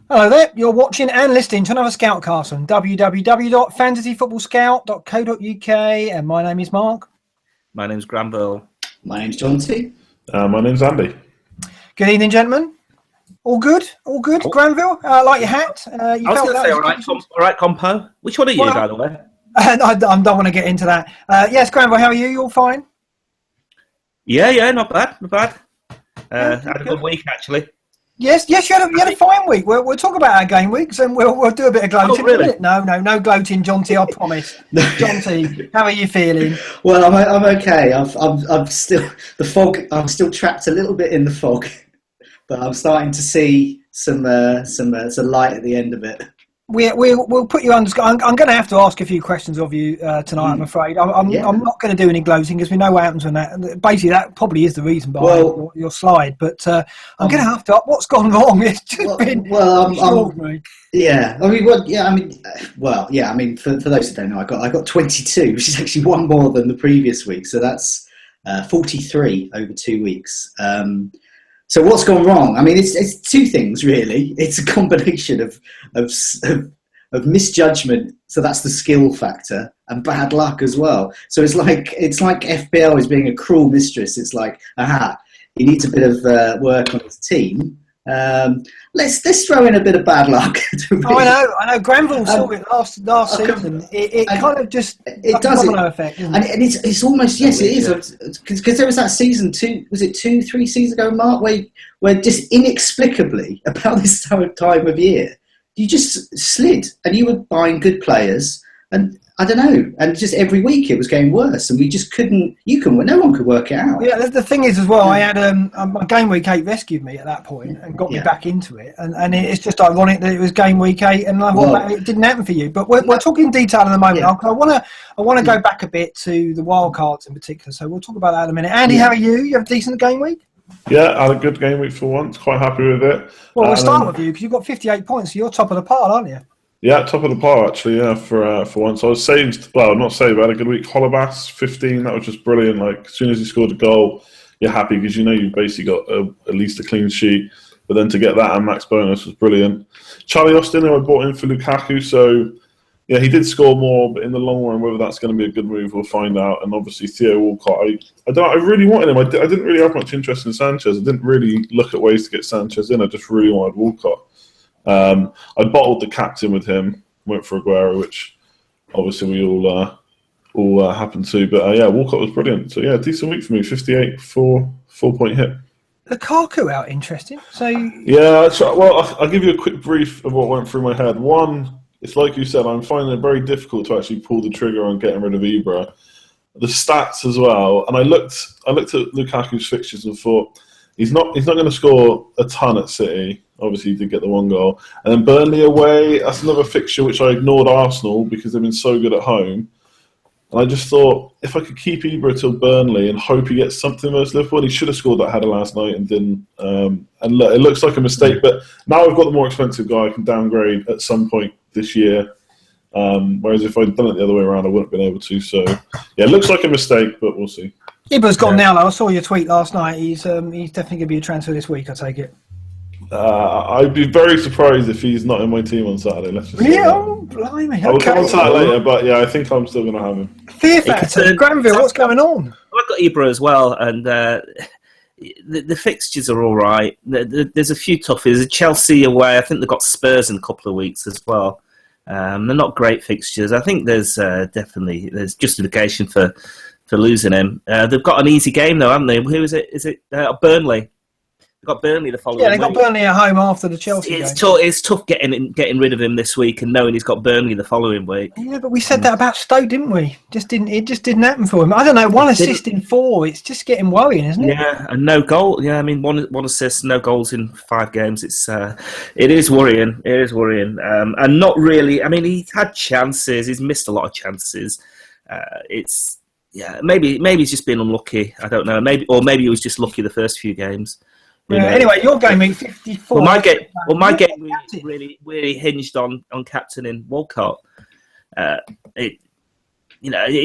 Hello there, you're watching and listening to another Scoutcast on www.fantasyfootballscout.co.uk, and my name is Mark. My name's Granville. My name's John T. My name's Andy. Good evening, gentlemen. All good? All good? Oh. Granville, like your hat. I was going to say, all right, compo. Which one are you, by the way? I don't want to get into that. Yes, Granville, how are you? You all fine? Yeah, not bad. Had a good week, actually. Yes, you had a fine week. We'll talk about our game weeks and we'll do a bit of gloating. Oh, really? No gloating, John T. I promise. John T, how are you feeling? Well, I'm okay. I'm still I'm still trapped a little bit in the fog, but I'm starting to see some light at the end of it. We'll put you on. I'm going to have to ask a few questions of you tonight. I'm afraid I'm not going to do any gloating because we know what happens when that. Basically, that probably is the reason behind your slide. But I'm going to have to. What's gone wrong? It's just been. Yeah. For those who don't know, I got 22, which is actually one more than the previous week. So that's 43 over 2 weeks. So what's gone wrong? I mean, it's two things really. It's a combination of misjudgment, so that's the skill factor, and bad luck as well. So it's like FPL is being a cruel mistress. It's like, he needs a bit of work on his team. Let's throw in a bit of bad luck. I know. Granville saw it last season. It kind of just it does a domino effect, and it's almost it is because there was that season 3 seasons ago, Mark, where just inexplicably about this time of year you just slid and you were buying good players and. I don't know, and just every week it was getting worse, and we just couldn't. No one could work it out. Yeah, the thing is as well. I had my game week 8 rescued me at that point and got me back into it, and it's just ironic that it was game week 8 and it didn't happen for you. But we're talking detail in a moment. Yeah. I want to go back a bit to the wildcards in particular, so we'll talk about that in a minute. Andy, how are you? You have a decent game week? Yeah, I had a good game week for once. Quite happy with it. Well, we'll start with you because you've got 58 points, so you're top of the pile, aren't you? Yeah, top of the pile actually. Yeah, for once, I was saved. Well, not saved. I had a good week. Holobas 15. That was just brilliant. Like as soon as he scored a goal, you're happy because you basically got at least a clean sheet. But then to get that and max bonus was brilliant. Charlie Austin, I bought in for Lukaku. So yeah, he did score more, but in the long run, whether that's going to be a good move, we'll find out. And obviously Theo Walcott. I really wanted him. I didn't really have much interest in Sanchez. I didn't really look at ways to get Sanchez in. I just really wanted Walcott. I bottled the captain with him, went for Aguero, which obviously we all happened to. But Walcott was brilliant. So yeah, decent week for me. 58 for 4-point hit. Lukaku out, interesting. So yeah, I'll give you a quick brief of what went through my head. One, it's like you said, I'm finding it very difficult to actually pull the trigger on getting rid of Ibra. The stats as well, and I looked at Lukaku's fixtures and thought he's not going to score a ton at City. Obviously, he did get the one goal. And then Burnley away, that's another fixture which I ignored Arsenal because they've been so good at home. And I just thought, if I could keep Ibra till Burnley and hope he gets something versus Liverpool, he should have scored that header last night and didn't. And look, it looks like a mistake, but now I've got the more expensive guy I can downgrade at some point this year. Whereas if I'd done it the other way around, I wouldn't have been able to. So, yeah, it looks like a mistake, but we'll see. Ibra's gone now, though. I saw your tweet last night. He's definitely going to be a transfer this week, I take it. I'd be very surprised if he's not in my team on Saturday. Let's just blimey. I'll come on to that later, but yeah, I think I'm still going to have him. Fear factor, Granville, what's going on? I've got Ibra as well, and the fixtures are all right. There's a few toughies. Chelsea away, I think they've got Spurs in a couple of weeks as well. They're not great fixtures. I think there's justification for losing him. They've got an easy game though, haven't they? Who is it? Is it Burnley? They've got Burnley the following week. Yeah, they got Burnley at home after the Chelsea game. It's tough getting rid of him this week and knowing he's got Burnley the following week. Yeah, but we said that about Stoke, didn't we? It just didn't happen for him. I don't know, one assist in 4, it's just getting worrying, isn't it? Yeah, and no goal. Yeah, I mean, one assist, no goals in 5 games. It is worrying. It is worrying. And not really, I mean, he's had chances. He's missed a lot of chances. Maybe he's just been unlucky. I don't know. Maybe he was just lucky the first few games. Yeah, anyway, your game week 54. My game really hinged on captaining Walcott. It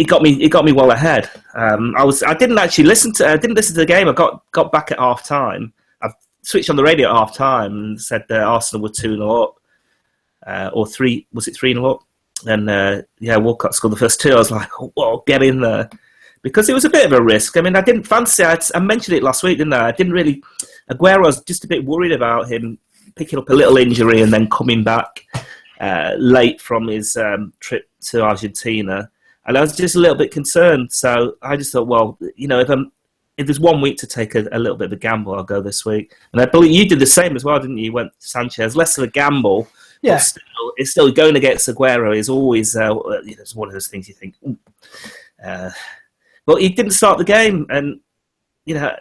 got me well ahead. I didn't listen to the game. I got back at half time. I've switched on the radio at half time and said that Arsenal were 2-0 up, or 3. Was it 3-0 up? And Wildcard scored the first 2. I was like, oh, whoa, get in there. Because it was a bit of a risk. I mean, I didn't fancy it. I mentioned it last week, didn't I? I didn't really... Aguero, I was just a bit worried about him picking up a little injury and then coming back late from his trip to Argentina. And I was just a little bit concerned. So I just thought, well, you know, if there's 1 week to take a little bit of a gamble, I'll go this week. And I believe you did the same as well, didn't you? You went Sanchez, less of a gamble. Yeah. It's still going against Aguero is always it's one of those things you think. Well, he didn't start the game, and you know,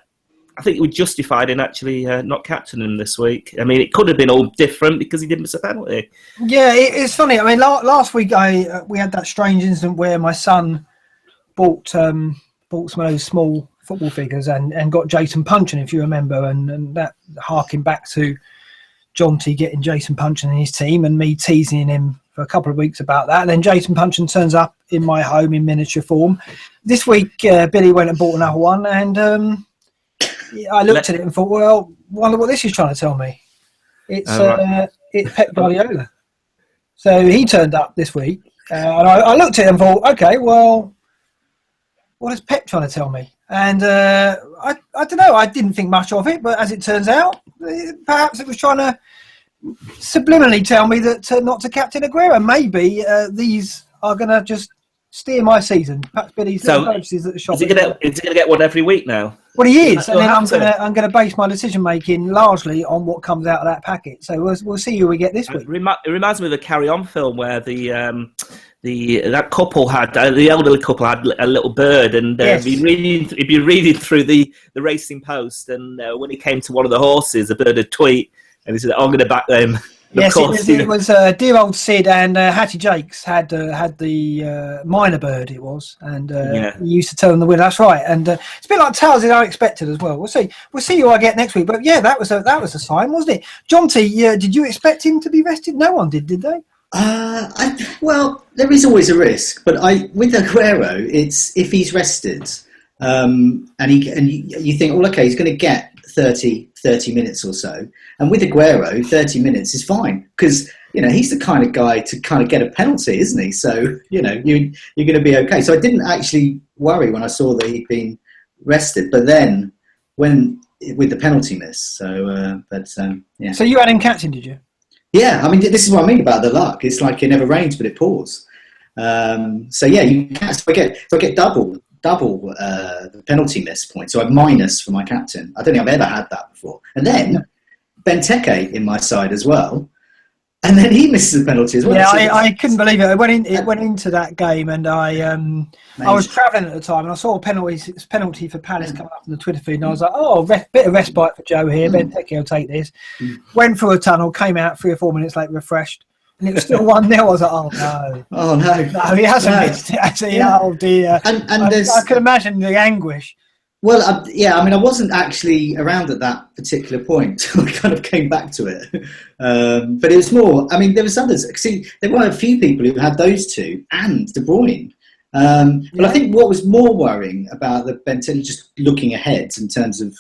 I think it was justified in actually not captaining him this week. I mean, it could have been all different because he didn't miss a penalty. Yeah, it's funny. I mean, last week we had that strange incident where my son bought some of those small football figures and got Jason Puncheon, if you remember, and that harking back to Jonty getting Jason Puncheon in his team and me teasing him for a couple of weeks about that. And then Jason Puncheon turns up in my home in miniature form. This week, Billy went and bought another one, and I looked at it and thought, well, wonder what this is trying to tell me. It's Pep Guardiola. So he turned up this week, and I looked at it and thought, okay, well, what is Pep trying to tell me? And I don't know, I didn't think much of it, but as it turns out, perhaps it was trying to subliminally tell me that not to captain Aguero. Maybe these are going to just steer my season. Perhaps Billy's little purchases at the shop. Is he going to get one every week now? Well, he is, and then I'm going to base my decision making largely on what comes out of that packet. So we'll see who we get this week. It reminds me of the Carry On film where that couple had the elderly couple had a little bird, and he'd be reading through the Racing Post, and when he came to one of the horses, the bird had tweet, and he said, "I'm going to back them." Yes, it was dear old Sid and Hattie Jakes had the minor bird. It was, and he used to tell them the winner. That's right, and it's a bit like Tales is Unexpected as well. We'll see who I get next week. But yeah, that was a sign, wasn't it? Jonty, did you expect him to be rested? No one did they? Well, there is always a risk, but with Aguero, it's if he's rested, and you think, well, okay, he's going to get 30 minutes or so, and with Aguero, 30 minutes is fine because he's the kind of guy to kind of get a penalty, isn't he? So you're going to be okay. So I didn't actually worry when I saw that he'd been rested, but then with the penalty miss, so yeah. So you had him captain, did you? Yeah, I mean, this is what I mean about the luck. It's like it never rains, but it pours. So yeah, if I get double the penalty miss point, so I'm minus for my captain. I don't think I've ever had that before. And then Benteke in my side as well, and then he misses the penalty as well. Yeah, I couldn't believe it. It went into that game, and I was travelling at the time, and I saw a penalty for Palace coming up on the Twitter feed, and I was like, oh, bit of respite for Joe here. Benteke will take this. Went through a tunnel, came out 3 or 4 minutes later, refreshed, and it was still 1-0. I was like, oh no. Oh no. No, he hasn't missed it, actually. Yeah. Oh dear. And I could imagine the anguish. Well, I mean, I wasn't actually around at that particular point. So I kind of came back to it. But it was more, I mean, there was others. See, there were a few people who had those two and De Bruyne. But I think what was more worrying about the Benteke, just looking ahead in terms of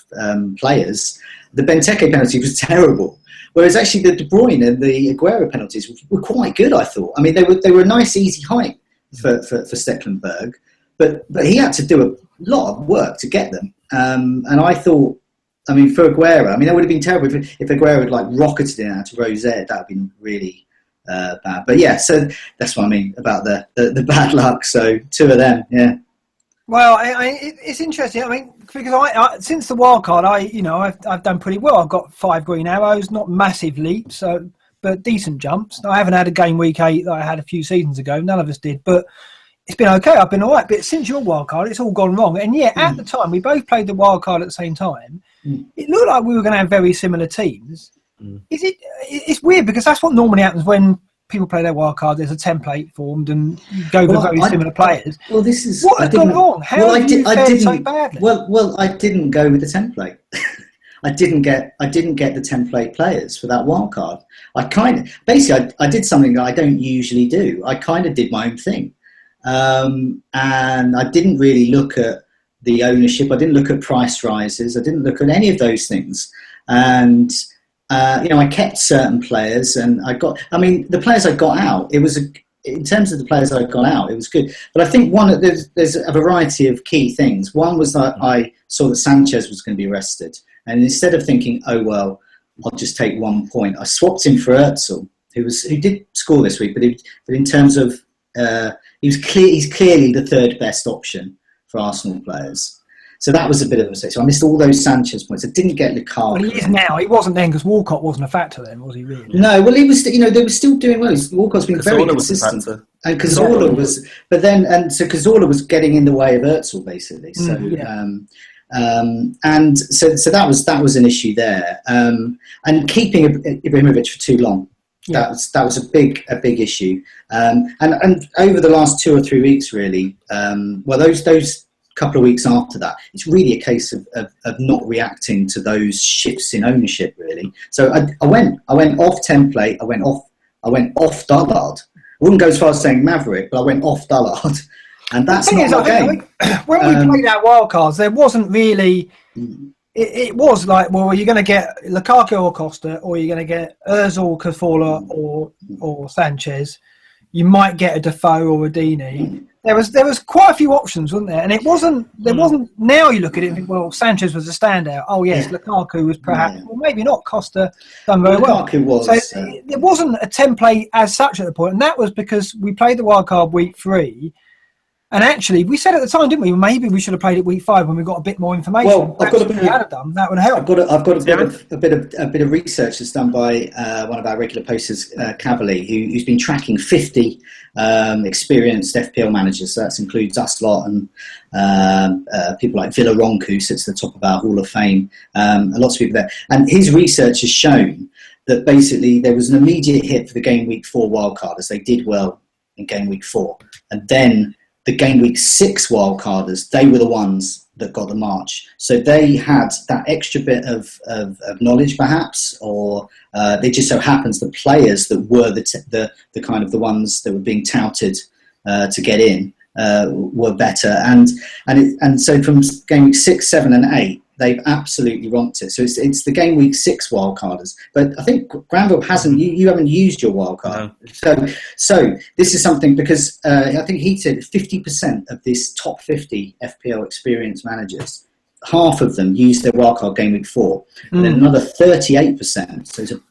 players, the Benteke penalty was terrible. Whereas actually the De Bruyne and the Aguero penalties were quite good, I thought. I mean, they were a nice, easy height for Stecklenburg. But he had to do a lot of work to get them. And I thought, I mean, for Aguero, I mean, that would have been terrible if Aguero had like rocketed it out to Rose. That would have been really bad. But yeah, so that's what I mean about the bad luck. So 2 of them, yeah. Well, it's interesting. I mean, because I since the wildcard, I've done pretty well. I've got 5 green arrows, not massive leaps, but decent jumps. I haven't had a game week 8 that I had a few seasons ago. None of us did, but it's been okay. I've been all right. But since your wildcard, it's all gone wrong. And yeah, at the time, we both played the wildcard at the same time. It looked like we were going to have very similar teams. It's weird because that's what normally happens when people play their wildcard. There's a template formed and you go with very similar players. Well, this is what has gone wrong. How have you fared so badly? Well, I didn't go with the template. I didn't get the template players for that wildcard. I did something that I don't usually do. I kind of did my own thing. And I didn't really look at the ownership. I didn't look at price rises. I didn't look at any of those things. and I kept certain players, and the players I got out, in terms of the players I got out, it was good. But I think there's a variety of key things. One was that I saw that Sanchez was going to be rested, and instead of thinking, oh well, I'll just take 1 point, I swapped him for Özil, who did score this week, but in terms of he's clearly the third best option for Arsenal players. So that was a bit of a mistake. So I missed all those Sanchez points. I didn't get Lukaku. Well, he is now. He wasn't then because Walcott wasn't a factor then, was he really? No, well, he was. They were still doing well. Walcott's been very consistent, and Cazorla was. But then, so Cazorla was getting in the way of Özil basically. So, and so that was an issue there. And keeping Ibrahimovic for too long. That was a big issue. And over the last 2 or 3 weeks, really. Those couple of weeks after that, it's really a case of not reacting to those shifts in ownership, really. So I went off template. I went off Dullard. I wouldn't go as far as saying Maverick, but I went off Dullard, and that's not my game. When we played our wildcards, there wasn't really. It was like, well, you're going to get Lukaku or Costa, or you're going to get Özil, Cazorla, or Sanchez. You might get a Defoe or a Dini. There was quite a few options, wasn't there? And it wasn't. There wasn't. Now you look at it and think, well, Sanchez was a standout. Oh yes, Lukaku was perhaps, well, maybe not. Costa done very well. Lukaku was. So there wasn't a template as such at the point, and that was because we played the wildcard week 3. And actually, we said at the time, didn't we? Maybe we should have played it week 5 when we got a bit more information. Well, I've got that would help. I've got a bit of research that's done by one of our regular posters, Cavalli, who's been tracking 50 experienced FPL managers. So that includes us lot and people like Villaronk, who sits at the top of our Hall of Fame. Lots of people there, and his research has shown that basically there was an immediate hit for the game week 4 wildcard, as they did well in game week 4, and then the game week 6 wildcarders, they were the ones that got the march. So they had that extra bit of knowledge, perhaps, or they just so happens the players that were the kind of the ones that were being touted to get in were better. And so from game week 6, 7, and 8, they've absolutely romped it. So it's the game week 6 wildcarders. But I think Granville you haven't used your wildcard. No. So this is something, because I think he said 50% of this top 50 FPL experienced managers, half of them used their wildcard game week 4, and then another 38%. So it's a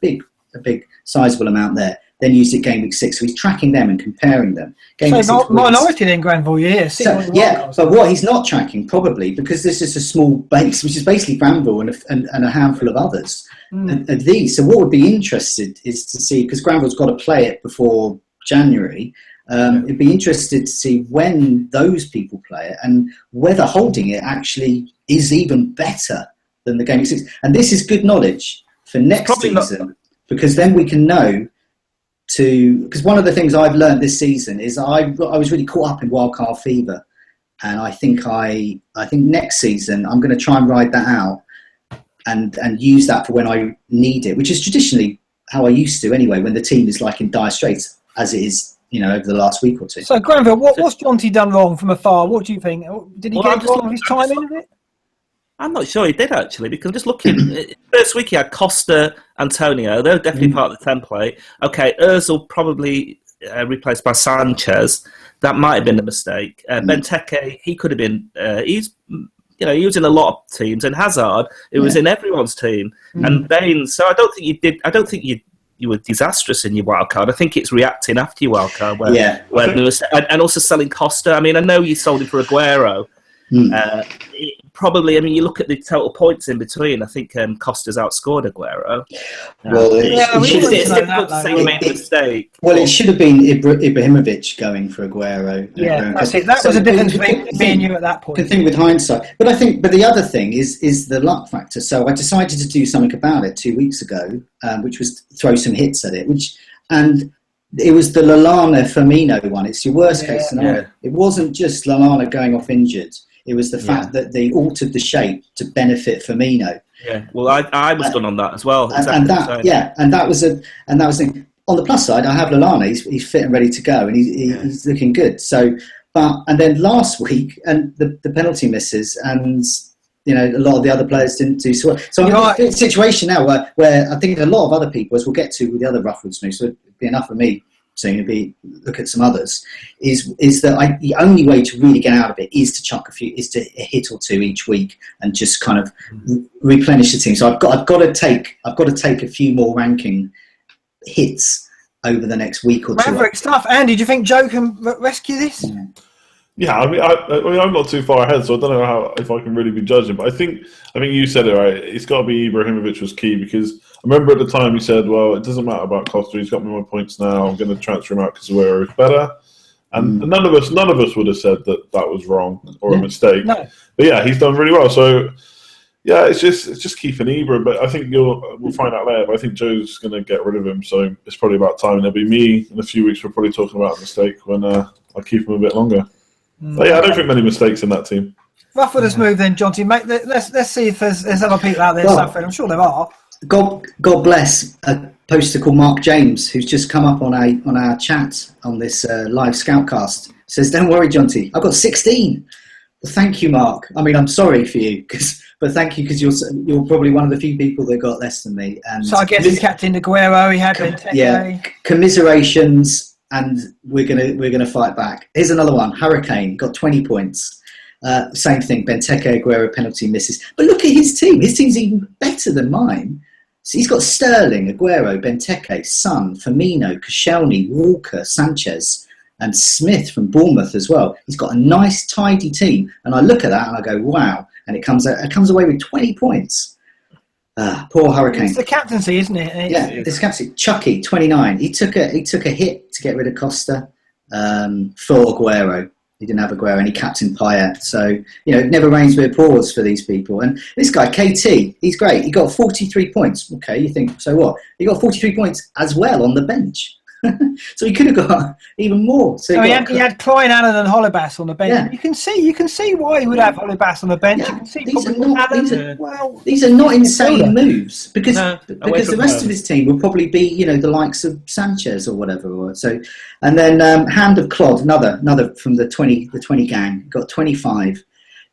big sizable amount there. Then used it game week 6. So he's tracking them and comparing them. So minority then, Granville, but what he's not tracking, probably, because this is a small base, which is basically Granville and a handful of others of these. So what would be interested is to see, because Granville's got to play it before January, it'd be interested to see when those people play it and whether holding it actually is even better than the game week 6. And this is good knowledge for next season, because then we can know. Because one of the things I've learned this season is I was really caught up in wildcard fever, and I think next season I'm going to try and ride that out and use that for when I need it, which is traditionally how I used to anyway, when the team is like in dire straits, as it is, over the last week or 2. So Granville, what's Jonty done wrong from afar? What do you think? Did he get all of his time in it? I'm not sure he did, actually, because I'm just looking. First week he had Costa, Antonio. They're definitely part of the template. Okay, Özil probably replaced by Sanchez. That might have been a mistake. Benteke, he could have been. He was in a lot of teams, and Hazard, it was in everyone's team, and Baines. So I don't think you did. I don't think you were disastrous in your wildcard. I think it's reacting after your wildcard, and also selling Costa. I mean, I know you sold him for Aguero. Probably, you look at the total points in between. I think Costa's outscored Aguero. It's difficult to say he made a mistake. Well, it should have been Ibrahimovic going for Aguero. Yeah, that's it. That was a difference between me and you at that point. The thing with hindsight, but the other thing is the luck factor. So I decided to do something about it 2 weeks ago, which was throw some hits at it. And it was the Lallana Firmino one. It's your worst case scenario. It wasn't just Lallana going off injured. It was the fact that they altered the shape to benefit Firmino. Yeah, well, I was done on that as well. And that was the thing. On the plus side, I have Lallana. He's fit and ready to go, and he's looking good. So, and then last week, and the penalty misses, and a lot of the other players didn't do so well. So I'm in a situation now where I think a lot of other people, as we'll get to with the other Ruffles moves, so it'd be enough for me to look at some others, is that the only way to really get out of it is to chuck a hit or two each week and just kind of replenish the team. So I've got to take a few more ranking hits over the next week or two. Maverick stuff. Andy, do you think Joe can rescue this? Yeah, I mean, I'm not too far ahead, so I don't know if I can really be judging. But I think you said it right. It's got to be Ibrahimovic was key, because I remember at the time you said, "Well, it doesn't matter about Costa. He's got me my points now. I'm going to transfer him out because Aguero is better." And none of us would have said that was wrong or a mistake. No. But yeah, he's done really well. So yeah, it's just keeping Ibra. But I think we'll find out later. But I think Joe's going to get rid of him. So it's probably about time. And it'll be me in a few weeks. We're probably talking about a mistake when I keep him a bit longer. But yeah, I don't think many mistakes in that team. Ruffles move then, Jonty. Mate, let's see if there's other people out there suffering. I'm sure there are. God bless a poster called Mark James, who's just come up on our chat on this live Scoutcast. Says, "Don't worry, Jonty, I've got 16." Well, thank you, Mark. I mean, I'm sorry for you, but thank you, because you're probably one of the few people that got less than me. And so I guess he's captain Aguero. He had Benteke. Yeah, commiserations. And we're gonna fight back. Here's another one. Hurricane got 20 points. Same thing. Benteke, Aguero, penalty misses. But look at his team. His team's even better than mine. So he's got Sterling, Aguero, Benteke, Son, Firmino, Koscielny, Walker, Sanchez, and Smith from Bournemouth as well. He's got a nice, tidy team. And I look at that and I go, wow. And it comes away with 20 points. Poor Hurricane. It's the captaincy, isn't it? Yeah, it's captaincy. Chucky, 29. He took a hit to get rid of Costa for Aguero. He didn't have Aguero, and he captained Payet. So, it never rains with applause for these people. And this guy, KT, he's great. He got 43 points. Okay, you think, so what? He got 43 points as well on the bench. So he could have got even more. So he had Klein, Allen, and Holebas on the bench. Yeah. You can see why he would have Holebas on the bench. Yeah. You can see these are not insane moves, because the rest of his team will probably be the likes of Sanchez or whatever. So, and then Hand of Clod, another from the 20 gang, got 25.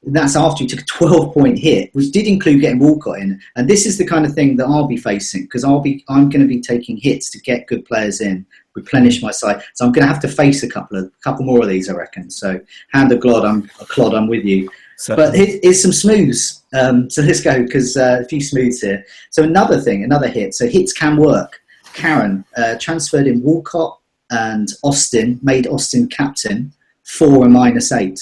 That's after he took a 12-point hit, which did include getting Walcott in. And this is the kind of thing that I'll be facing, because I'm going to be taking hits to get good players in, replenish my side. So I'm going to have to face a couple more of these, I reckon. So Hand of Clod, I'm with you. But here's some smooths. So let's go, because a few smooths here. So another hit. So hits can work. Karen transferred in Walcott and Austin, made Austin captain for a -8.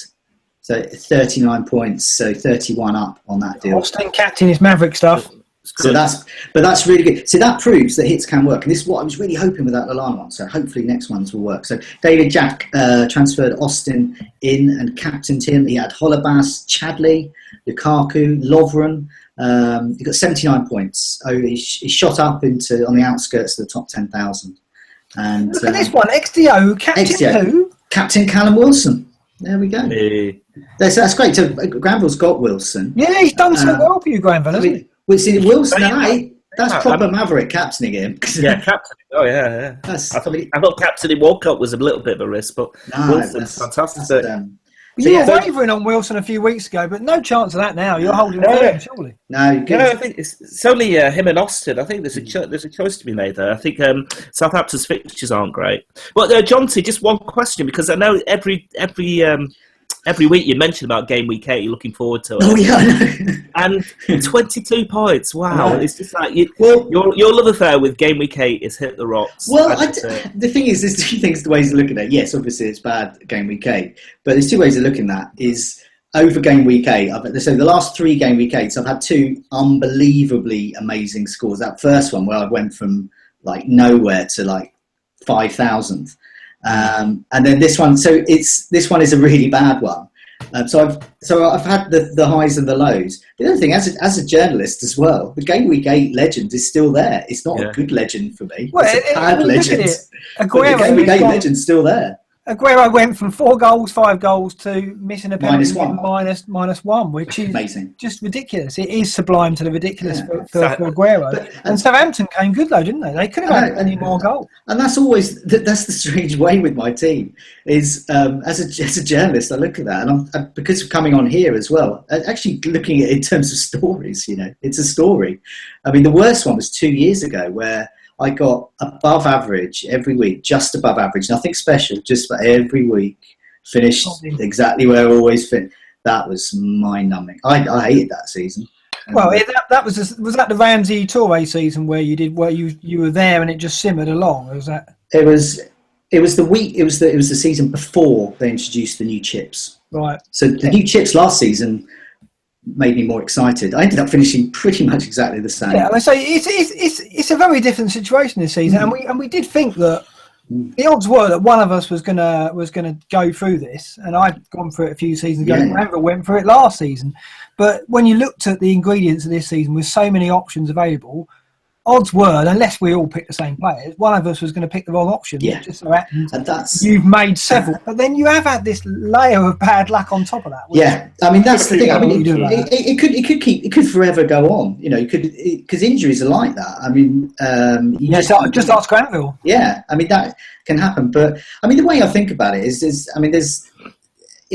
So 39 points, so 31 up on that deal. Austin captain is Maverick stuff. So that's really good. So that proves that hits can work, and this is what I was really hoping with that Lallana one. So hopefully next ones will work. So David Jack transferred Austin in and captained him. He had Holebas, Chadley, Lukaku, Lovren. He got 79 points. Oh, he shot up on the outskirts of the top 10,000. And look at this one, XDO, captain who? Captain Callum Wilson. There we go. Hey. That's great. So Granville's got Wilson. Yeah, he's done so well for you, Granville, hasn't he? Wilson, that's proper Maverick captaining him. Yeah, captain. Oh, yeah. I thought captaining Walcott was a little bit of a risk, but Wilson's fantastic. You were wavering on Wilson a few weeks ago, but no chance of that now. You're holding firm, surely. No, good. I think it's only him and Austin. I think there's a choice to be made there. I think Southampton's fixtures aren't great. But Jonty, just one question, because I know every week you mention about game week 8, you're looking forward to it. Oh yeah, I know. And 22 points. Wow, it's just like your love affair with game week 8 is hit the rocks. Well, the thing is, there's two things, the ways of looking at it. Yes, obviously it's bad game week 8, but there's two ways of looking at that. Is over game week 8. So the last 3 game week 8s, I've had 2 unbelievably amazing scores. That first one where I went from like nowhere to like 5,000. And then this one, this one is a really bad one. So I've had the highs and the lows. The other thing, as a journalist as well, the game week 8 legend is still there. It's not a good legend for me. Well, it's a bad legend. Aguero, the game week 8 legend's still there. Aguero went from 4 goals, 5 goals to missing a penalty minus one, which is amazing. Just ridiculous. It is sublime to the ridiculous for Aguero. And Southampton came good though, didn't they? They could have had any more goals. And that's the strange way with my team is as a journalist, I look at that and I'm because of coming on here as well. Actually, looking at it in terms of stories, it's a story. I mean, the worst one was 2 years ago where I got above average every week, just above average, nothing special, just for every week. Finished exactly where I always fit. That was mind-numbing. I hated that season. Well, that was that the Ramsey Toure season where you were there and it just simmered along? Or was that? It was the season before they introduced the new chips. Right. So the new chips last season made me more excited. I ended up finishing pretty much exactly the same. Yeah, I say it's a very different situation this season, and we did think that the odds were that one of us was gonna go through this, and I'd gone through it a few seasons ago. And Rambo went through it last season, but when you looked at the ingredients of this season with so many options available, odds were, unless we all picked the same players, one of us was going to pick the wrong option. Yeah. Just so happens you've made several, but then you have had this layer of bad luck on top of that. Yeah, I mean that's the thing. I mean, it could forever go on. You could, because injuries are like that. I mean, just ask Granville. Yeah, I mean that can happen. But I mean, the way I think about it is I mean, there's.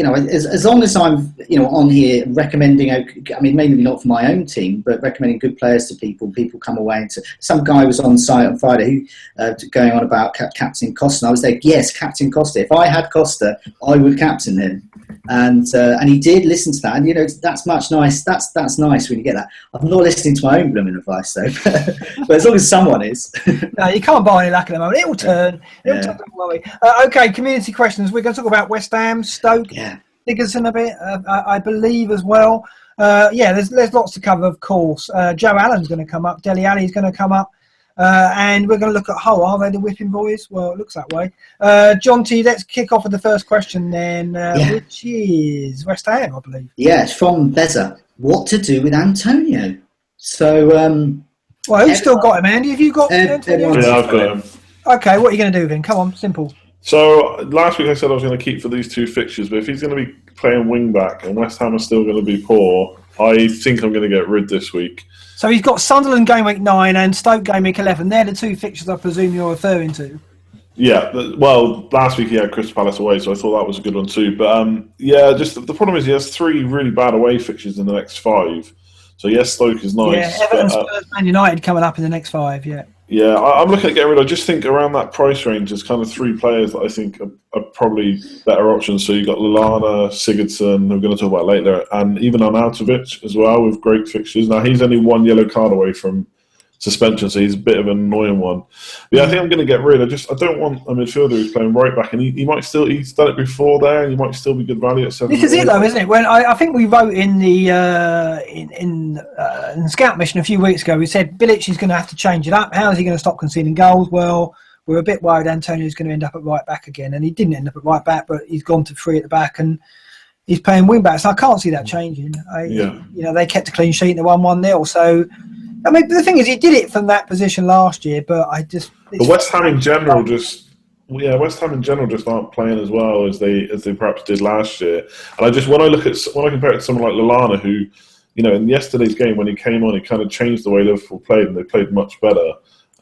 As long as I'm, on here recommending, I mean, maybe not for my own team, but recommending good players to people come away. And some guy was on site on Friday who going on about captain Costa. And I was like, yes, captain Costa. If I had Costa, I would captain him. And he did listen to that. And, that's much nice. That's nice when you get that. I'm not listening to my own blooming advice, though. But as long as someone is. No, you can't buy any luck at the moment. It will turn. Don't worry. Okay, community questions. We're going to talk about West Ham, Stoke. Yeah. Sigurdsson a bit, I believe, as well. There's lots to cover, of course. Joe Allen's going to come up. Dele Alli is going to come up. And we're going to look at Hull. Are they the whipping boys? Well, it looks that way. John T, let's kick off with the first question then, which is West Ham, I believe. Yeah, it's from Beza. What to do with Antonio? So, well, who's still got him, Andy? Have you got Antonio? Yeah, I've got him. Okay, what are you going to do then? Come on, simple. So last week I said I was going to keep for these 2 fixtures, but if he's going to be playing wing back and West Ham are still going to be poor, I think I'm going to get rid this week. So he's got Sunderland game week 9 and Stoke game week 11. They're the 2 fixtures I presume you're referring to. Yeah, well, last week he had Crystal Palace away, so I thought that was a good one too. But just the problem is he has 3 really bad away fixtures in the next 5. So yes, Stoke is nice. Yeah, Everton, Spurs, Man United coming up in the next 5. Yeah. Yeah, I'm looking at getting rid. I just think around that price range, there's kind of 3 players that I think are probably better options. So you've got Lallana, Sigurdsson, who we're going to talk about later, and even Arnautovic as well with great fixtures. Now, he's only 1 yellow card away from suspension, so he's a bit of an annoying one. But yeah, I think I'm going to get rid. I don't want a midfielder who's playing right back, and he might still, he's done it before there, and he might still be good value at 7. This is it though, isn't it? When I think we wrote in the in the scout mission a few weeks ago, we said Bilic is going to have to change it up. How is he going to stop conceding goals? Well, we're a bit worried Antonio's going to end up at right back again, and he didn't end up at right back, but he's gone to 3 at the back, and he's playing wing back. So I can't see that changing. They kept a clean sheet and they won 1-0. So. I mean, the thing is, he did it from that position last year, but West Ham in general just aren't playing as well as they perhaps did last year. And when I compare it to someone like Lallana, who, in yesterday's game when he came on, he kind of changed the way Liverpool played, and they played much better.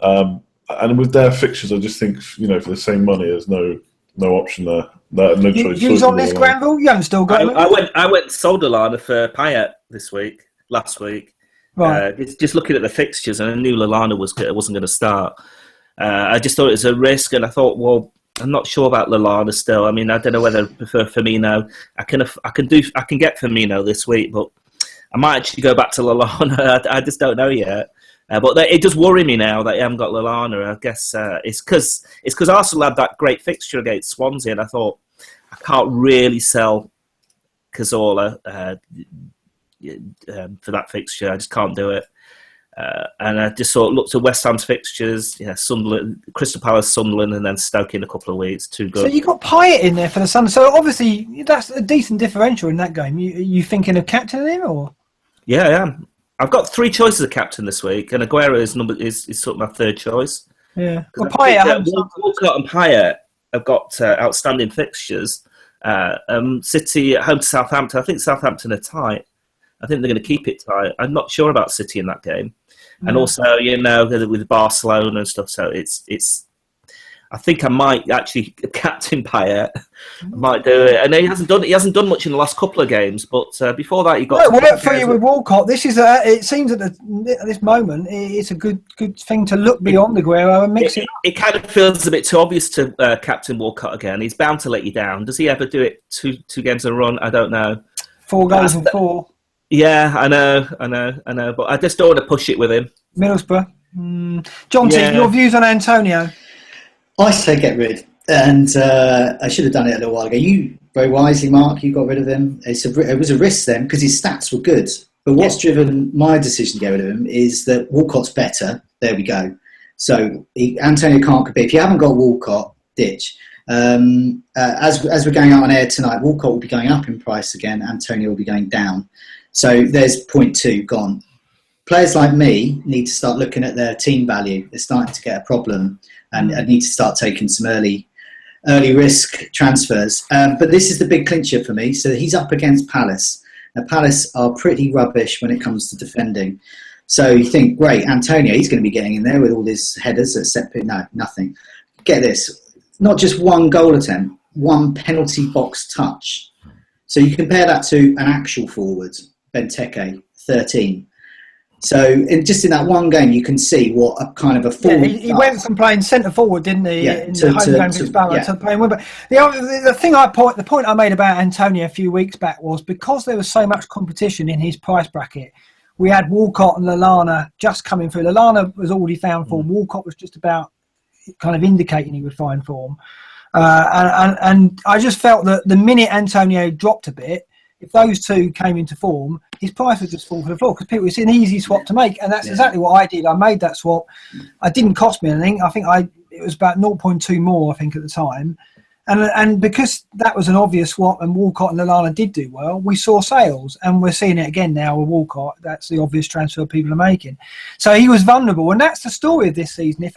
And with their fixtures, I just think, for the same money, there's no option there. No choice. Who's on this, Granville? You haven't still got him. I went and sold Lallana for Payet last week. Right. Just looking at the fixtures, and I knew Lallana wasn't going to start. I just thought it was a risk, and I thought, well, I'm not sure about Lallana still. I mean, I don't know whether I prefer Firmino. I can get Firmino this week, but I might actually go back to Lallana. I just don't know yet. But it does worry me now that I haven't got Lallana. I guess it's because Arsenal had that great fixture against Swansea, and I thought I can't really sell Cazorla for that fixture. I just can't do it. And I just looked at West Ham's fixtures, Sunderland, Crystal Palace, Sunderland, and then Stoke in a couple of weeks. Too good. So you got Payet in there for the Sun. So obviously that's a decent differential in that game. You thinking of captaining him, or? Yeah, I am. I've got 3 choices of captain this week, and Aguero is sort of my 3rd choice. Yeah. Well, Payet, Walcott and Payet have got outstanding fixtures. City at home to Southampton. I think Southampton are tight. I think they're going to keep it tight. I'm not sure about City in that game. And also, with Barcelona and stuff. So it's. I think I might actually captain Payet. I might do it, and he hasn't done much in the last couple of games. But before that, he got. It worked for you with Walcott. This is it seems at this moment it's a good thing to look beyond Aguero and mix it up. It kind of feels a bit too obvious to captain Walcott again. He's bound to let you down. Does he ever do it two games in a run? I don't know. 4 goals in 4. Yeah, I know. But I just don't want to push it with him. Middlesbrough. John T, your views on Antonio? I say get rid, and I should have done it a little while ago. You very wisely, Mark. You got rid of him. It was a risk then because his stats were good. But what's driven my decision to get rid of him is that Walcott's better. There we go. So Antonio can't compete. If you haven't got Walcott, ditch. As we're going out on air tonight, Walcott will be going up in price again. Antonio will be going down. So there's point 2 gone. Players like me need to start looking at their team value. They're starting to get a problem. And I need to start taking some early risk transfers. But this is the big clincher for me. So he's up against Palace. Now, Palace are pretty rubbish when it comes to defending. So you think, great, Antonio, he's going to be getting in there with all his headers at set pick. No, nothing. Get this. Not just 1 goal attempt, 1 penalty box touch. So you compare that to an actual forward, Benteke, 13. So just in that one game, you can see what a kind of a forward. Yeah, he went from playing centre forward, didn't he? In the home game against Borough to playing wing. But the point I made about Antonio a few weeks back was because there was so much competition in his price bracket. We had Walcott and Lallana just coming through. Lallana was already found form. Walcott was just about kind of indicating he would find form. And I just felt that the minute Antonio dropped a bit, if those two came into form, his price would just fall to the floor because it's an easy swap to make, and that's exactly what I did. I made that swap. It didn't cost me anything. I think it was about 0.2 more, I think, at the time. And because that was an obvious swap and Walcott and Lallana did do well, we saw sales, and we're seeing it again now with Walcott. That's the obvious transfer people are making. So he was vulnerable, and that's the story of this season.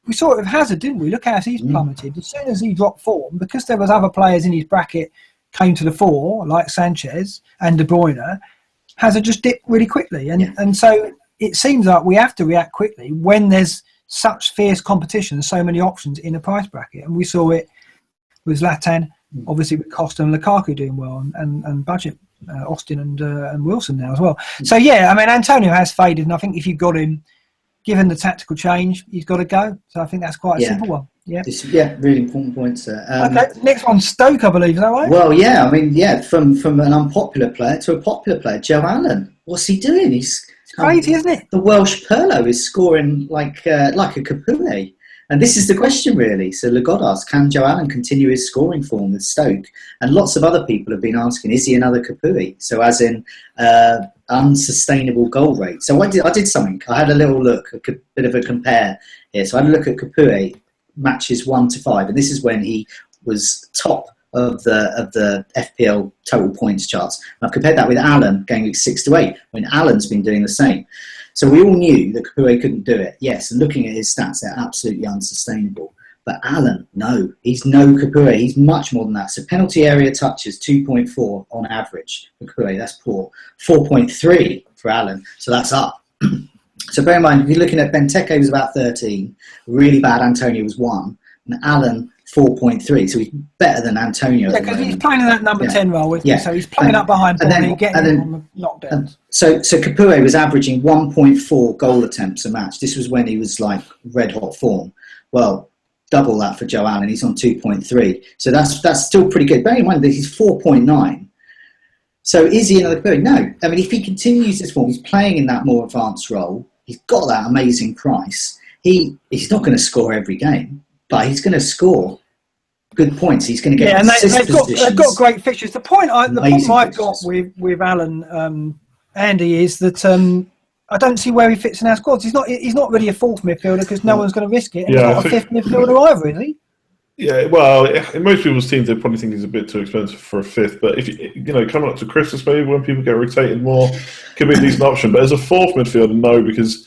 We saw it with Hazard, didn't we? Look how he's plummeted. As soon as he dropped form, because there was other players in his bracket came to the fore, like Sanchez and De Bruyne, Hazard just dipped really quickly. And so it seems like we have to react quickly when there's such fierce competition, so many options in a price bracket. And we saw it with Zlatan, obviously with Costa and Lukaku doing well, and budget, Austin and Wilson now as well. So, Antonio has faded, and I think if you've got him, given the tactical change, he's got to go. So I think that's quite a simple one. Yeah, really important points. Okay, next one, Stoke, I believe, is that right? Well, from an unpopular player to a popular player, Joe Allen. What's he doing? He's crazy, isn't it? The Welsh Perlo is scoring like a Capoue. And this is the question, really. So Legod asks, can Joe Allen continue his scoring form with Stoke? And lots of other people have been asking, is he another Capoue? So as in unsustainable goal rate. So I did something. I had a little look, a bit of a compare here. So I had a look at Capoue matches 1 to 5, and this is when he was top of the FPL total points charts. And I've compared that with Allen going week 6 to 8, when Allen's been doing the same. So we all knew that Capoue couldn't do it. Yes, and looking at his stats, they're absolutely unsustainable. But Allen, no, he's no Capoue. He's much more than that. So penalty area touches 2.4 on average for Capoue. That's poor. 4.3 for Allen. So that's up. So bear in mind, if you're looking at Benteke was about 13, really bad Antonio was 1, and Allen 4.3. So he's better than Antonio. Yeah, because he's playing in that number 10 role, isn't he? So he's playing up behind Bonnie, getting him on the knockdowns. So Capoue was averaging 1.4 goal attempts a match. This was when he was like red hot form. Well, double that for Joe Allen. He's on 2.3. So that's still pretty good. Bear in mind that he's 4.9. So is he another Capoue? No. I mean, if he continues this form, he's playing in that more advanced role. He's got that amazing price. He's not going to score every game, but he's going to score good points. He's going to get they've got great fixtures. The point I've got with Alan, Andy, is that I don't see where he fits in our squads. He's not really a fourth midfielder because no one's going to risk it. And he's not a fifth midfielder either, is he? Yeah, well, in most people's teams, they probably think he's a bit too expensive for a fifth. But if coming up to Christmas, maybe when people get rotated more, could be a decent option. But as a fourth midfielder, no, because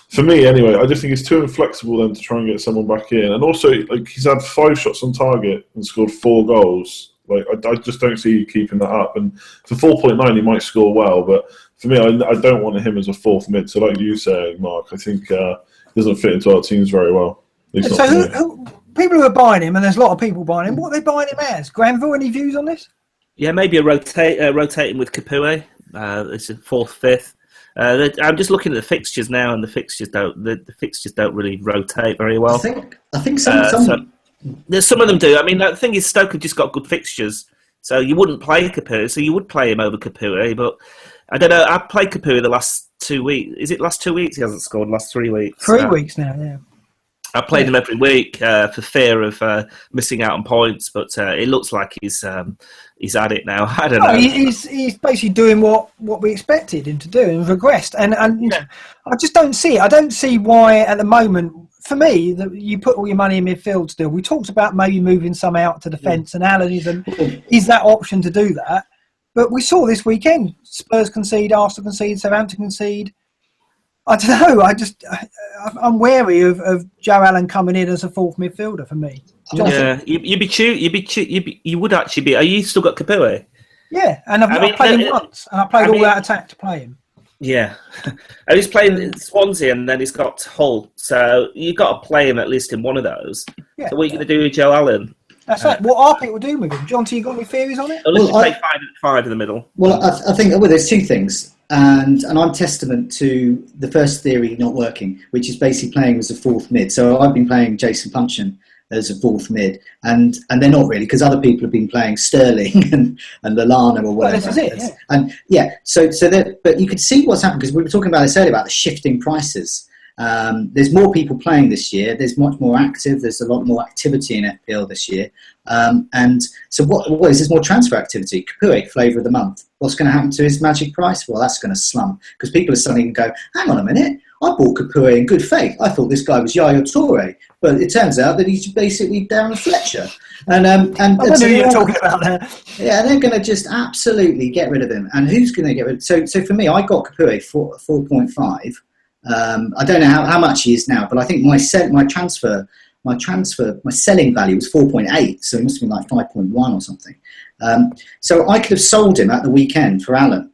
for me anyway, I just think it's too inflexible then to try and get someone back in. And also, like, he's had 5 shots on target and scored 4 goals. Like, I just don't see you keeping that up. And for 4.9, he might score well, but for me, I don't want him as a 4th mid. So like you say, Mark, I think he doesn't fit into our teams very well. So people who are buying him, and there's a lot of people buying him, what are they buying him as? Granville, any views on this? Yeah, maybe rotating with Capoue. It's a 4th, 5th. I'm just looking at the fixtures now, and the fixtures don't really rotate very well. I think some of them do. I mean, the thing is, Stoke have just got good fixtures, so you wouldn't play Capoue. So you would play him over Capoue, but I don't know. I've played Capoue the last 2 weeks. Is it last 2 weeks? He hasn't scored. Last 3 weeks. 3 weeks now. Yeah. I played him every week for fear of missing out on points, but it looks like he's at it now. I don't know. He's basically doing what we expected him to do and regressed. And I just don't see it. I don't see why at the moment, for me, that you put all your money in midfield still. We talked about maybe moving some out to defence, and Allen is that option to do that. But we saw this weekend, Spurs concede, Arsenal concede, Southampton concede. I don't know. I'm wary of Joe Allen coming in as a 4th midfielder for me. Yeah, you would actually be. Are you still got Capoue? Yeah, and I played him once, and I played all that attack to play him. Yeah, and he's playing Swansea, and then he's got Hull. So you've got to play him at least in one of those. Yeah. So what are you going to do with Joe Allen? That's right. What are people doing with him? John, you got any theories on it? Unless you play 5 in the middle. Well, I think there's 2 things. And I'm testament to the first theory not working, which is basically playing as a 4th mid. So I've been playing Jason Punchin as a 4th mid, and they're not really, because other people have been playing Sterling and Lallana or whatever. Well, this is it, yeah. And but you could see what's happened, because we were talking about this earlier about the shifting prices. There's more people playing this year. There's much more active. There's a lot more activity in FPL this year. And so what is this more transfer activity? Capoue, flavour of the month. What's going to happen to his magic price? Well, that's going to slump, because people are suddenly going to go, hang on a minute, I bought Capoue in good faith. I thought this guy was Yaya Toure, but it turns out that he's basically Darren Fletcher. And I know who you're talking about there. Yeah, they're going to just absolutely get rid of him. And who's going to get rid of him? So for me, I got Capoue 4.5. I don't know how much he is now, but I think my selling value was 4.8, so it must have been like 5.1 or something. So I could have sold him at the weekend for Allen.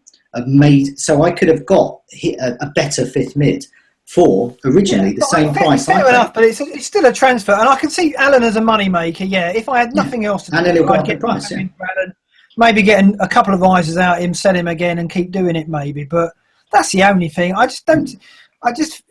So I could have got a better 5th mid for originally the same price. Fair enough, but it's still a transfer, and I can see Allen as a money maker. Yeah, if I had nothing else to do, and then he'll got a good price. Yeah. Allen, maybe getting a couple of rises out of him, sell him again, and keep doing it. Maybe, but that's the only thing.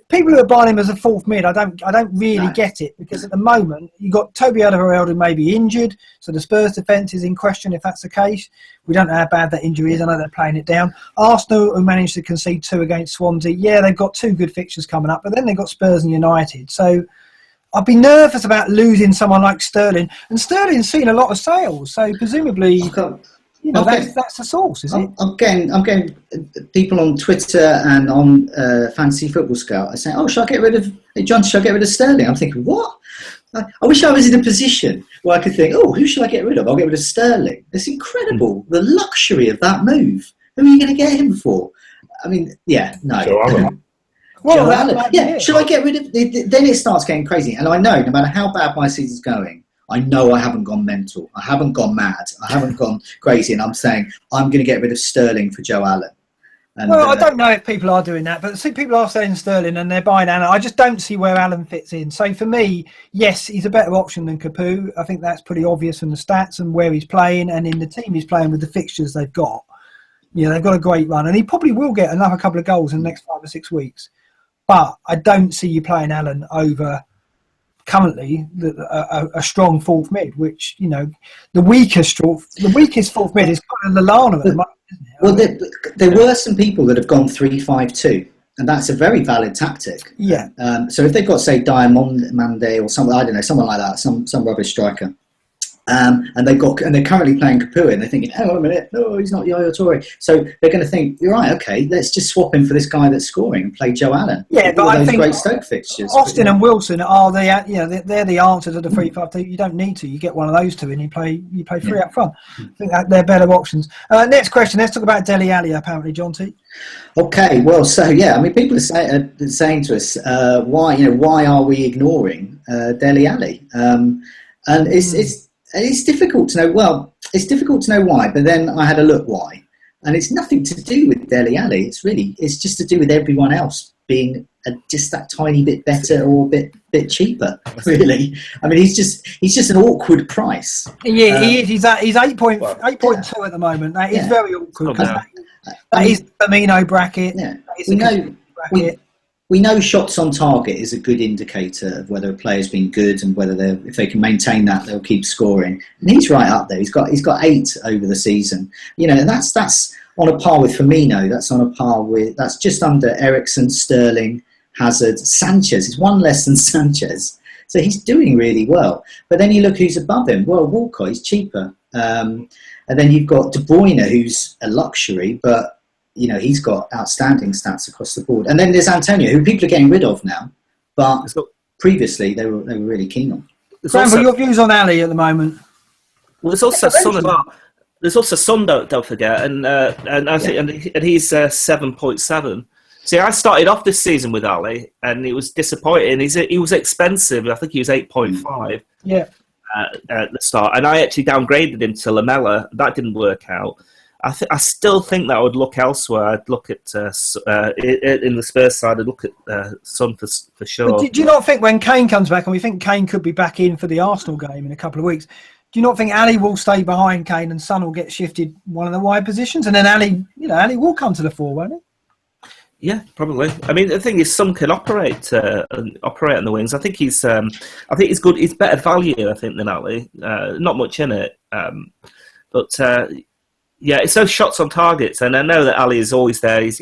People who are buying him as a 4th mid, I don't really get it, because at the moment you've got Toby Alderweireld who may be injured, so the Spurs defence is in question if that's the case. We don't know how bad that injury is. I know they're playing it down. Arsenal, who managed to concede 2 against Swansea, yeah, they've got 2 good fixtures coming up, but then they've got Spurs and United. So I'd be nervous about losing someone like Sterling, and Sterling's seen a lot of sales, so presumably. That's the source, is it? I'm getting people on Twitter and on Fantasy Football Scout are saying, should I get rid of Sterling? I'm thinking, what? I wish I was in a position where I could think, who should I get rid of? I'll get rid of Sterling. It's incredible, the luxury of that move. Who are you going to get him for? I mean, yeah, no. Should I get rid of... Then it starts getting crazy. And I know, no matter how bad my season's going, I know I haven't gone mental. I haven't gone mad. I haven't gone crazy. And I'm saying I'm going to get rid of Sterling for Joe Allen. And, I don't know if people are doing that, but people are selling Sterling and they're buying Allen. I just don't see where Allen fits in. So for me, yes, he's a better option than Capoue. I think that's pretty obvious from the stats and where he's playing, and in the team he's playing with the fixtures they've got. Yeah, they've got a great run, and he probably will get another couple of goals in the next 5 or 6 weeks. But I don't see you playing Allen over currently a strong 4th mid, which, the weakest 4th mid is kind of Lallana at the moment, isn't it? Well, there were some people that have gone 3-5-2, and that's a very valid tactic. Yeah. So if they've got, say, Diamond or something, I don't know, someone like that, some rubbish striker, And they're currently playing Kapua, and they're thinking, hang on a minute, no, he's not Yaya Toure. So they're going to think, you're right, okay, let's just swap him for this guy that's scoring and play Joe Allen. Yeah, but I think great Stoke fixtures. Austin and Wilson are they're the answer to the 3-5-2. You don't need to. You get one of those two, and you play three up front. I think that they're better options. Next question. Let's talk about Dele Alli. Apparently, John T. Okay, well, so yeah, I mean, people are saying to us, why are we ignoring Dele Alli? And it's difficult to know. Well, it's difficult to know why, but then I had a look why, and it's nothing to do with Dele Alli. It's just to do with everyone else being just that tiny bit better or a bit cheaper. Really, I mean, he's just an awkward price. Yeah, he is. He's 8.2 at the moment. That is very awkward. That is the Firmino bracket. Yeah, we know shots on target is a good indicator of whether a player's been good and whether if they can maintain that, they'll keep scoring. And he's right up there. He's got 8 over the season. And that's on a par with Firmino. That's just under Eriksen, Sterling, Hazard, Sanchez. He's one less than Sanchez. So he's doing really well. But then you look who's above him. Well, Walcott, he's cheaper. And then you've got De Bruyne, who's a luxury, but he's got outstanding stats across the board. And then there's Antonio, who people are getting rid of now, but previously they were really keen on. Bramble, your views on Ali at the moment? Well, there's also Son as well. There's also Son, don't forget, and I think and he's 7.7. See, I started off this season with Ali, and it was disappointing. He was expensive. I think he was 8.5. Yeah. At the start, and I actually downgraded him to Lamella. That didn't work out. I still think that I would look elsewhere. I'd look at in the Spurs side. I'd look at Son for sure. But do you not think when Kane comes back, and we think Kane could be back in for the Arsenal game in a couple of weeks, do you not think Ali will stay behind Kane and Son will get shifted one of the wide positions, and then Ali will come to the fore, won't he? Yeah, probably. I mean, the thing is, Son can operate on the wings. I think he's good. He's better value, I think, than Ali. Not much in it, but it's those shots on targets. And I know that Ali is always there. He's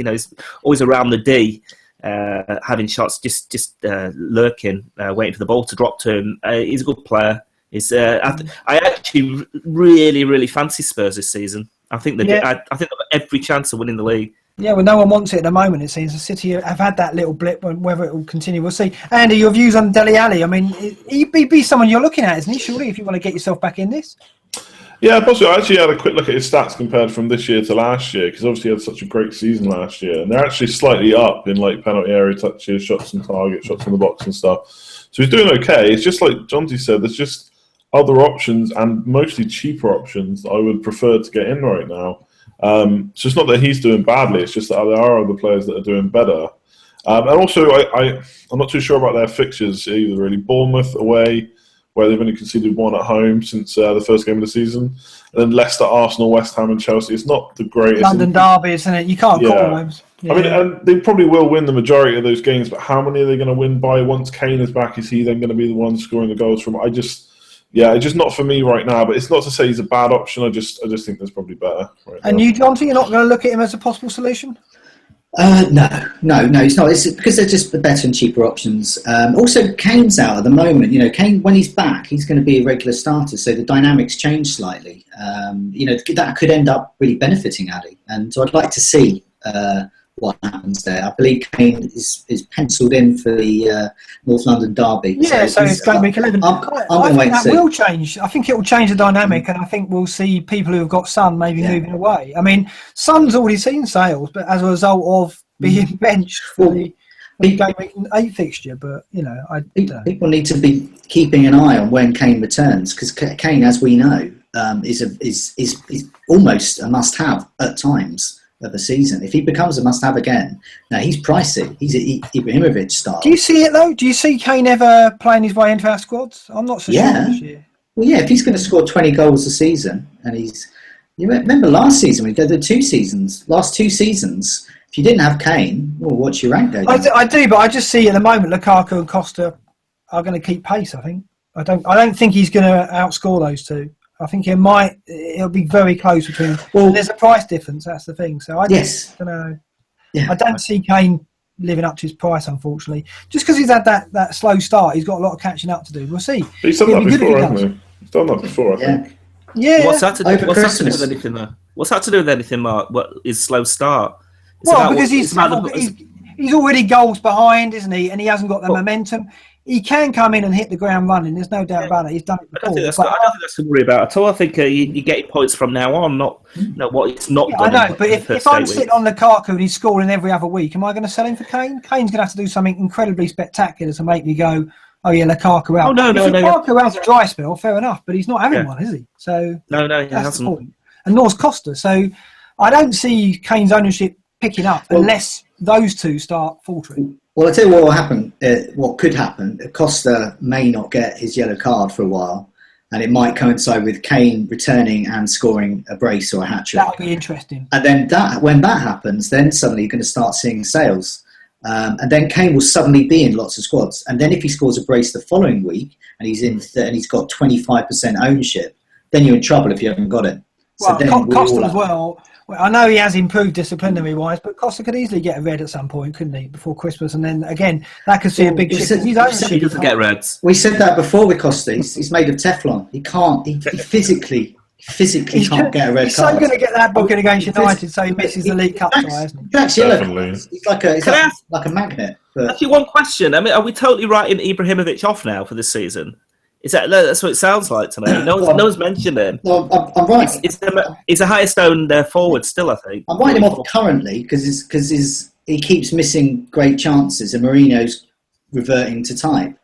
always around the D, having shots, just lurking, waiting for the ball to drop to him. He's a good player. I actually really, really fancy Spurs this season. I think I think they've got every chance of winning the league. Yeah, well, no one wants it at the moment, it seems. The City have had that little blip, and whether it will continue, we'll see. Andy, your views on Dele Alli? I mean, he'd be someone you're looking at, isn't he, surely, if you want to get yourself back in this? Yeah, possibly. I actually had a quick look at his stats compared from this year to last year, because obviously he had such a great season last year, and they're actually slightly up in penalty area touches, shots on target, shots on the box and stuff. So he's doing okay. It's just like Jonty said, there's just other options, and mostly cheaper options, that I would prefer to get in right now. So it's not that he's doing badly, it's just that there are other players that are doing better. And also, I'm not too sure about their fixtures either, really. Bournemouth away, where they've only conceded 1 at home since the first game of the season. And then Leicester, Arsenal, West Ham and Chelsea. It's not the greatest. London derby, isn't it? You can't call those. Yeah. I mean, and they probably will win the majority of those games, but how many are they going to win by? Once Kane is back, is he then going to be the one scoring the goals from? It's just not for me right now. But it's not to say he's a bad option. I just think there's probably better. And you, Jonty, you're not going to look at him as a possible solution? No, it's not. It's because they're just better and cheaper options. Also, Kane's out at the moment. Kane, when he's back, he's going to be a regular starter. So the dynamics change slightly. That could end up really benefiting Ali. And so I'd like to see what happens there. I believe Kane is penciled in for the North London derby. Yeah, so it's going to be 11. I think that will change. I think it will change the dynamic, and I think we'll see people who have got Son maybe moving away. I mean, Son's already seen sales, but as a result of being benched for the game week 8 fixture. But people need to be keeping an eye on when Kane returns, because Kane, as we know, is almost a must-have at times of the season. If he becomes a must-have again, now he's pricey. He's Ibrahimovic style. Do you see it though? Do you see Kane ever playing his way into our squads? I'm not so sure this year. Well, if he's going to score 20 goals a season, and you remember last season we did the last 2 seasons. If you didn't have Kane, well, what's your rank go down? I do, but I just see at the moment Lukaku and Costa are going to keep pace. I think. I don't think he's going to outscore those two. I think it'll be very close between them. Well, there's a price difference, that's the thing. So I don't know. Yeah. I don't see Kane living up to his price, unfortunately. Just because he's had that slow start, he's got a lot of catching up to do. We'll see. He's done that before, hasn't He's done that before, I think. Yeah. What's that to do Over with Christmas. anything, though? What's that to do with anything, Mark? What is slow start? Because he's already goals behind, isn't he? And he hasn't got the momentum. He can come in and hit the ground running. There's no doubt about it. He's done it before. I don't think that's to worry about at all. I think you get points from now on, not what it's not done. I know, but if I'm sitting on Lukaku and he's scoring every other week, am I going to sell him for Kane? Kane's going to have to do something incredibly spectacular to make me go, oh yeah, Lukaku out. No. Lukaku has a dry spell, fair enough, but he's not having one, is he? So no, he hasn't. And nor's Costa. So I don't see Kane's ownership picking up unless those two start faltering. Well, I'll tell you what will happen. What could happen, Costa may not get his yellow card for a while, and it might coincide with Kane returning and scoring a brace or a hat-trick. That'll be interesting. And then when that happens, then suddenly you're going to start seeing sales. And then Kane will suddenly be in lots of squads. And then if he scores a brace the following week and he's and he's got 25% ownership, then you're in trouble if you haven't got it. Well, so Costa as well. I know he has improved disciplinary-wise, but Costa could easily get a red at some point, couldn't he, before Christmas? And then, again, that could see a big shift. He doesn't get reds. We said that before with Costa. He's made of Teflon. He can't. He physically can't get a red card. He's so going to get that booking against United, so he misses the League Cup tie, isn't he? That's yellow. He's like a magnet. Actually, one question. I mean, are we totally writing Ibrahimovic off now for this season? That's what it sounds like to me. No one's mentioned him. No, I'm right. He's the highest owned forward still, I think. I'm writing him off currently because he keeps missing great chances, and Mourinho's reverting to type,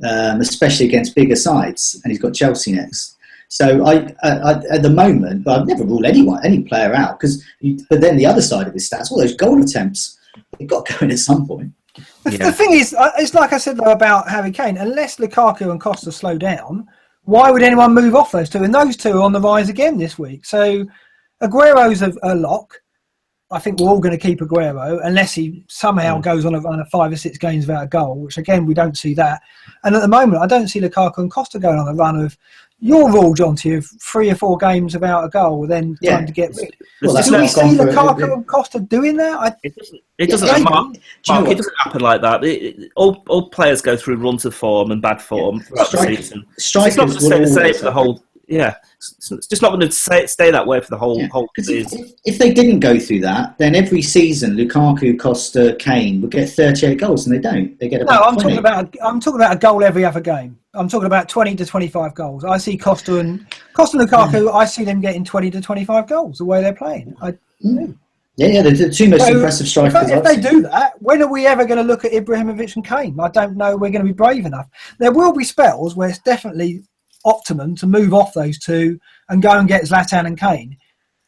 especially against bigger sides, and he's got Chelsea next. So I at the moment, but I'd never rule any player out but then the other side of his stats, all those goal attempts, they've got to go in at some point. The thing is, it's like I said though about Harry Kane. Unless Lukaku and Costa slow down, why would anyone move off those two? And those two are on the rise again this week. So Aguero's a lock. I think we're all going to keep Aguero unless he somehow goes on a 5 or 6 games without a goal, which again we don't see that. And at the moment, I don't see Lukaku and Costa going on a run of your rule, Jonty, of 3 or 4 games without a goal, then trying to get rid. Do we see Lukaku and Costa doing that? It doesn't happen. Mark, it doesn't happen like that. All players go through runs of form and bad form throughout the season. It's not going to stay the same for the whole. Yeah, it's just not going to stay that way for the whole season. If they didn't go through that, then every season Lukaku, Costa, Kane would get 38 goals, and they don't. They get about 20. I'm talking about a goal every other game. I'm talking about 20 to 25 goals. I see Costa and Lukaku. I see them getting 20 to 25 goals the way they're playing. Yeah, they're the two most impressive strikers. If they do that, when are we ever going to look at Ibrahimovic and Kane? I don't know. We're going to be brave enough. There will be spells where it's definitely optimum to move off those two and go and get Zlatan and Kane.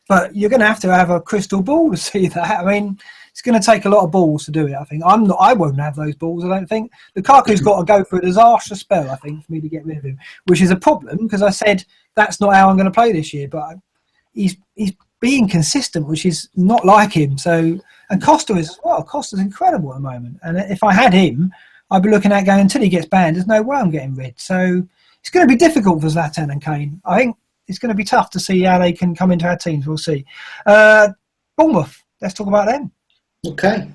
But you're going to have a crystal ball to see that. I mean, it's going to take a lot of balls to do it, I think. I won't have those balls, I don't think. Lukaku's got to go for a disastrous spell, I think, for me to get rid of him, which is a problem because I said that's not how I'm going to play this year. But he's being consistent, which is not like him. So, and Costa is as well. Costa's incredible at the moment. And if I had him, I'd be looking at going until he gets banned, there's no way I'm getting rid. So it's going to be difficult for Zlatan and Kane. I think it's going to be tough to see how they can come into our teams. We'll see. Bournemouth, let's talk about them. Okay.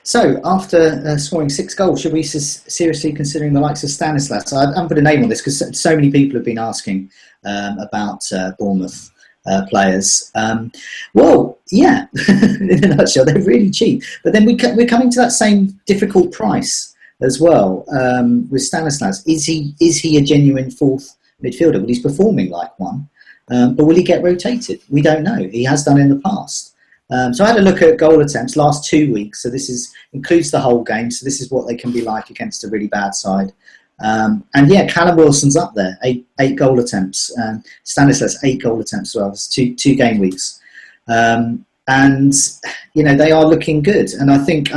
So after scoring 6 goals, should we seriously considering the likes of Stanislas? I haven't put a name on this because so many people have been asking about Bournemouth players. Well, yeah, in a nutshell, they're really cheap. But then we're coming to that same difficult price as well with Stanislas. Is he a genuine fourth midfielder? Well, he's performing like one, but will he get rotated? We don't know. He has done in the past. So I had a look at goal attempts last 2 weeks. So this includes the whole game. So this is what they can be like against a really bad side. And yeah, Callum Wilson's up there, eight goal attempts. Stanislas 8 goal attempts as well. It's two game weeks. And you know they are looking good. And I think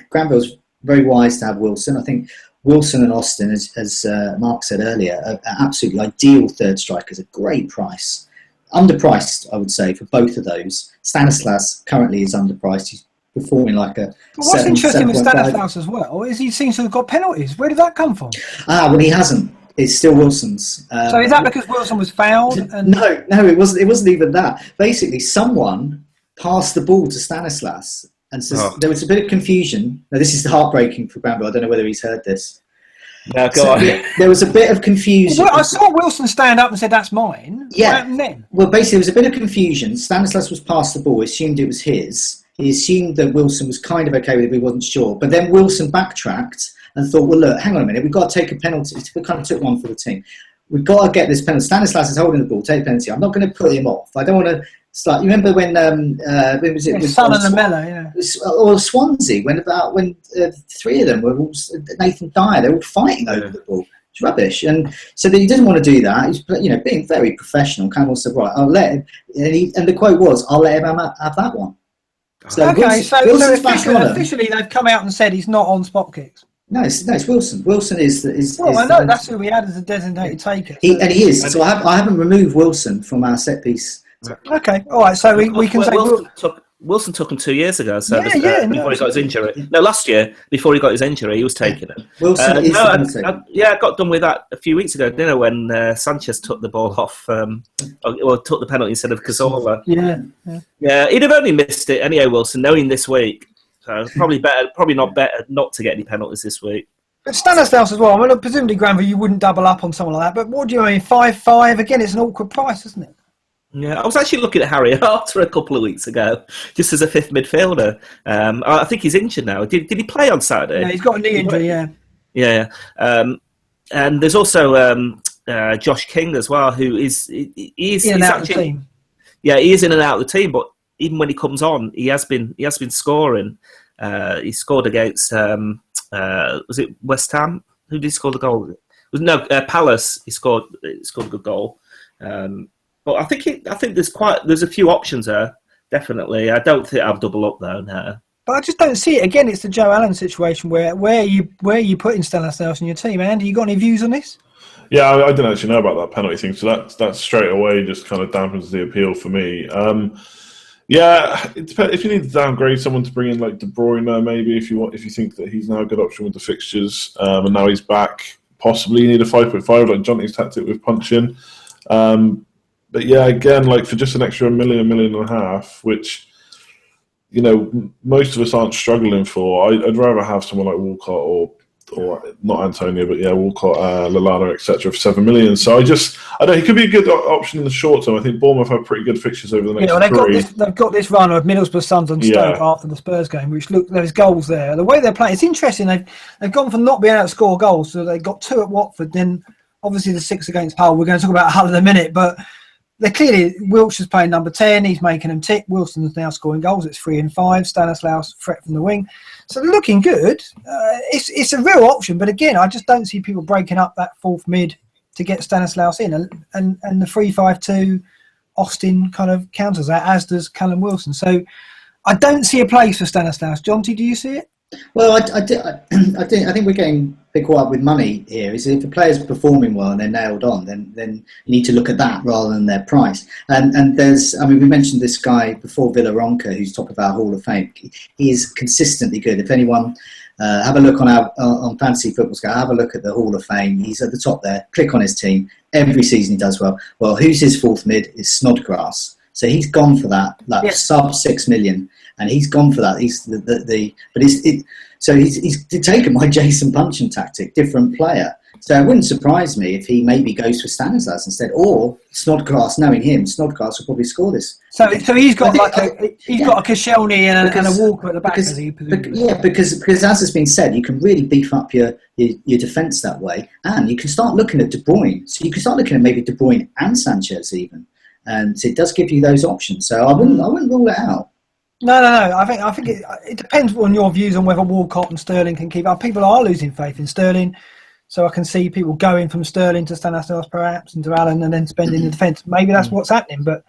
Granville's very wise to have Wilson. I think Wilson and Austin, as Mark said earlier, are absolutely ideal third strikers. A great price. Underpriced, I would say, for both of those. Stanislas currently is underpriced. He's performing like a. But what's interesting with Stanislas as well is he seems to have got penalties. Where did that come from? Well, he hasn't. It's still Wilson's. So is that because Wilson was fouled? No, it wasn't. It wasn't even that. Basically, someone passed the ball to Stanislas, and there was a bit of confusion. Now, this is heartbreaking for Bramble. I don't know whether he's heard this. No, go on. There was a bit of confusion. Well, I saw Wilson stand up and said, "That's mine." Yeah. What happened then? Well, basically, there was a bit of confusion. Stanislas was past the ball. He assumed it was his. He assumed that Wilson was kind of okay with it, but he wasn't sure. But then Wilson backtracked and thought, well, look, hang on a minute. We've got to take a penalty. We kind of took one for the team. We've got to get this penalty. Stanislas is holding the ball. Take a penalty. I'm not going to put him off. I don't want to start. You remember when was it? Son and Lamella, yeah. Or Swansea, when three of them were all, Nathan Dyer, they're all fighting over the ball. It's rubbish. And so he doesn't want to do that. He's being very professional. Kind of said, right, I'll let him. And the quote was, I'll let him have that one. So okay, so officially they've come out and said he's not on spot kicks. No, it's Wilson. Wilson is. Well, I know that's who we had as a designated taker. He is. So I haven't removed Wilson from our set piece. Okay, all right. So we can say Wilson took him 2 years ago. So before he got his injury. No, last year before he got his injury, he was taking it. Wilson is. I got done with that a few weeks ago. Didn't I, when Sanchez took the ball off, took the penalty instead of Cazorla. Yeah. He'd have only missed it anyway, Wilson, knowing this week. So probably not better not to get any penalties this week. But Stanislas as well. I mean, presumably, Granville, you wouldn't double up on someone like that. But what do you mean? 5-5 again? It's an awkward price, isn't it? Yeah, I was actually looking at Harry Arter a couple of weeks ago, just as a fifth midfielder. I think he's injured now. Did he play on Saturday? Yeah, he's got a knee injury. Yeah. And there's also Josh King as well, who is in and out of the team. Yeah, he is in and out of the team, but even when he comes on, he has been scoring. He scored against was it West Ham? Who did he score the goal? Palace. He scored a good goal. But I think there's a few options there. Definitely, I don't think I'll double up though. No. But I just don't see it. Again, it's the Joe Allen situation where you putting Stanislas in your team. Andy, you got any views on this? Yeah, I didn't actually know about that penalty thing, so that straight away just kind of dampens the appeal for me. Yeah, it depends. If you need to downgrade someone to bring in like De Bruyne, maybe if you think that he's now a good option with the fixtures, and now he's back, possibly you need a 5.5 like Johnny's tactic with punching. But yeah, again, like for just an extra $1 million and a half, which most of us aren't struggling for. I'd rather have someone like Walcott or not Antonio, but yeah, Walcott, Lallana, etc. for $7 million. So I don't know. He could be a good option in the short term. I think Bournemouth have pretty good fixtures over the next three. They've got this run of Middlesbrough, Suns and Stoke after the Spurs game, which there's goals there. The way they're playing, it's interesting. They've gone from not being able to score goals, so they got 2 at Watford. Then obviously the 6 against Hull. We're going to talk about Hull in a minute, but they're clearly Wilshire's playing number 10. He's making them tick. Wilson's now scoring goals. It's 3 and 5. Stanislas threat from the wing. So they're looking good. It's a real option, but again, I just don't see people breaking up that fourth mid to get Stanislas in, and the 3-5-2 Austin kind of counters that, as does Callum Wilson. So I don't see a place for Stanislas. Jonty, do you see it? Well, I think we're getting a bit caught up with money here. Is if a player's performing well and they're nailed on, then you need to look at that rather than their price. And we mentioned this guy before, Villaronca, who's top of our Hall of Fame. He is consistently good. If anyone have a look on Fantasy Football Scout, have a look at the Hall of Fame. He's at the top there. Click on his team. Every season he does well. Well, who's his fourth mid? Is Snodgrass. So he's gone for that sub 6 million. And he's gone for that. He's he's taken my Jason Puncheon tactic, different player. So it wouldn't surprise me if he maybe goes for Stanislas instead, or Snodgrass. Knowing him, Snodgrass will probably score this. So he's got got a Koscielny and a Walker at the back. Because as has been said, you can really beef up your defence that way, and you can start looking at De Bruyne. So you can start looking at maybe De Bruyne and Sanchez even, and so it does give you those options. So I wouldn't rule it out. No. I think it depends on your views on whether Walcott and Sterling can keep up. People are losing faith in Sterling, so I can see people going from Sterling to Stanislas perhaps and to Allen and then spending the defence. Maybe that's what's happening, but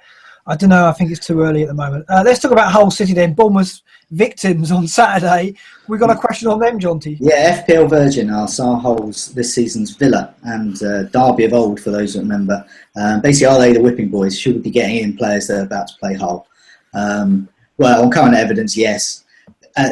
I don't know. I think it's too early at the moment. Let's talk about Hull City then. Bournemouth victims on Saturday. We got a question on them, Jonty. Yeah, FPL Virgin are Hull's this season's Villa and Derby of old, for those that remember. Basically, are they the whipping boys? Should we be getting in players that are about to play Hull? Well, on current evidence, yes.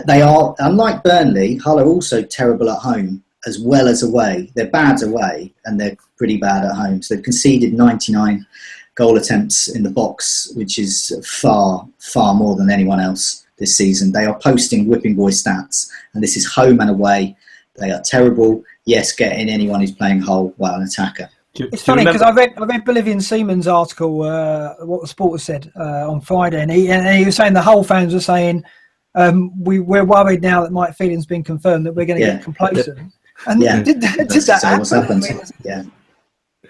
They are, unlike Burnley, Hull are also terrible at home as well as away. They're bad away and they're pretty bad at home. So they've conceded 99 goal attempts in the box, which is far, far more than anyone else this season. They are posting whipping boy stats, and this is home and away. They are terrible. Yes, get in anyone who's playing Hull while an attacker. It's funny because I read Bolivian Seaman's article, what the Sport said on Friday, and he was saying the Hull fans were saying we're worried now that Mike Phelan's been confirmed that we're going to get complacent. And did that happen? What's happened? Yeah.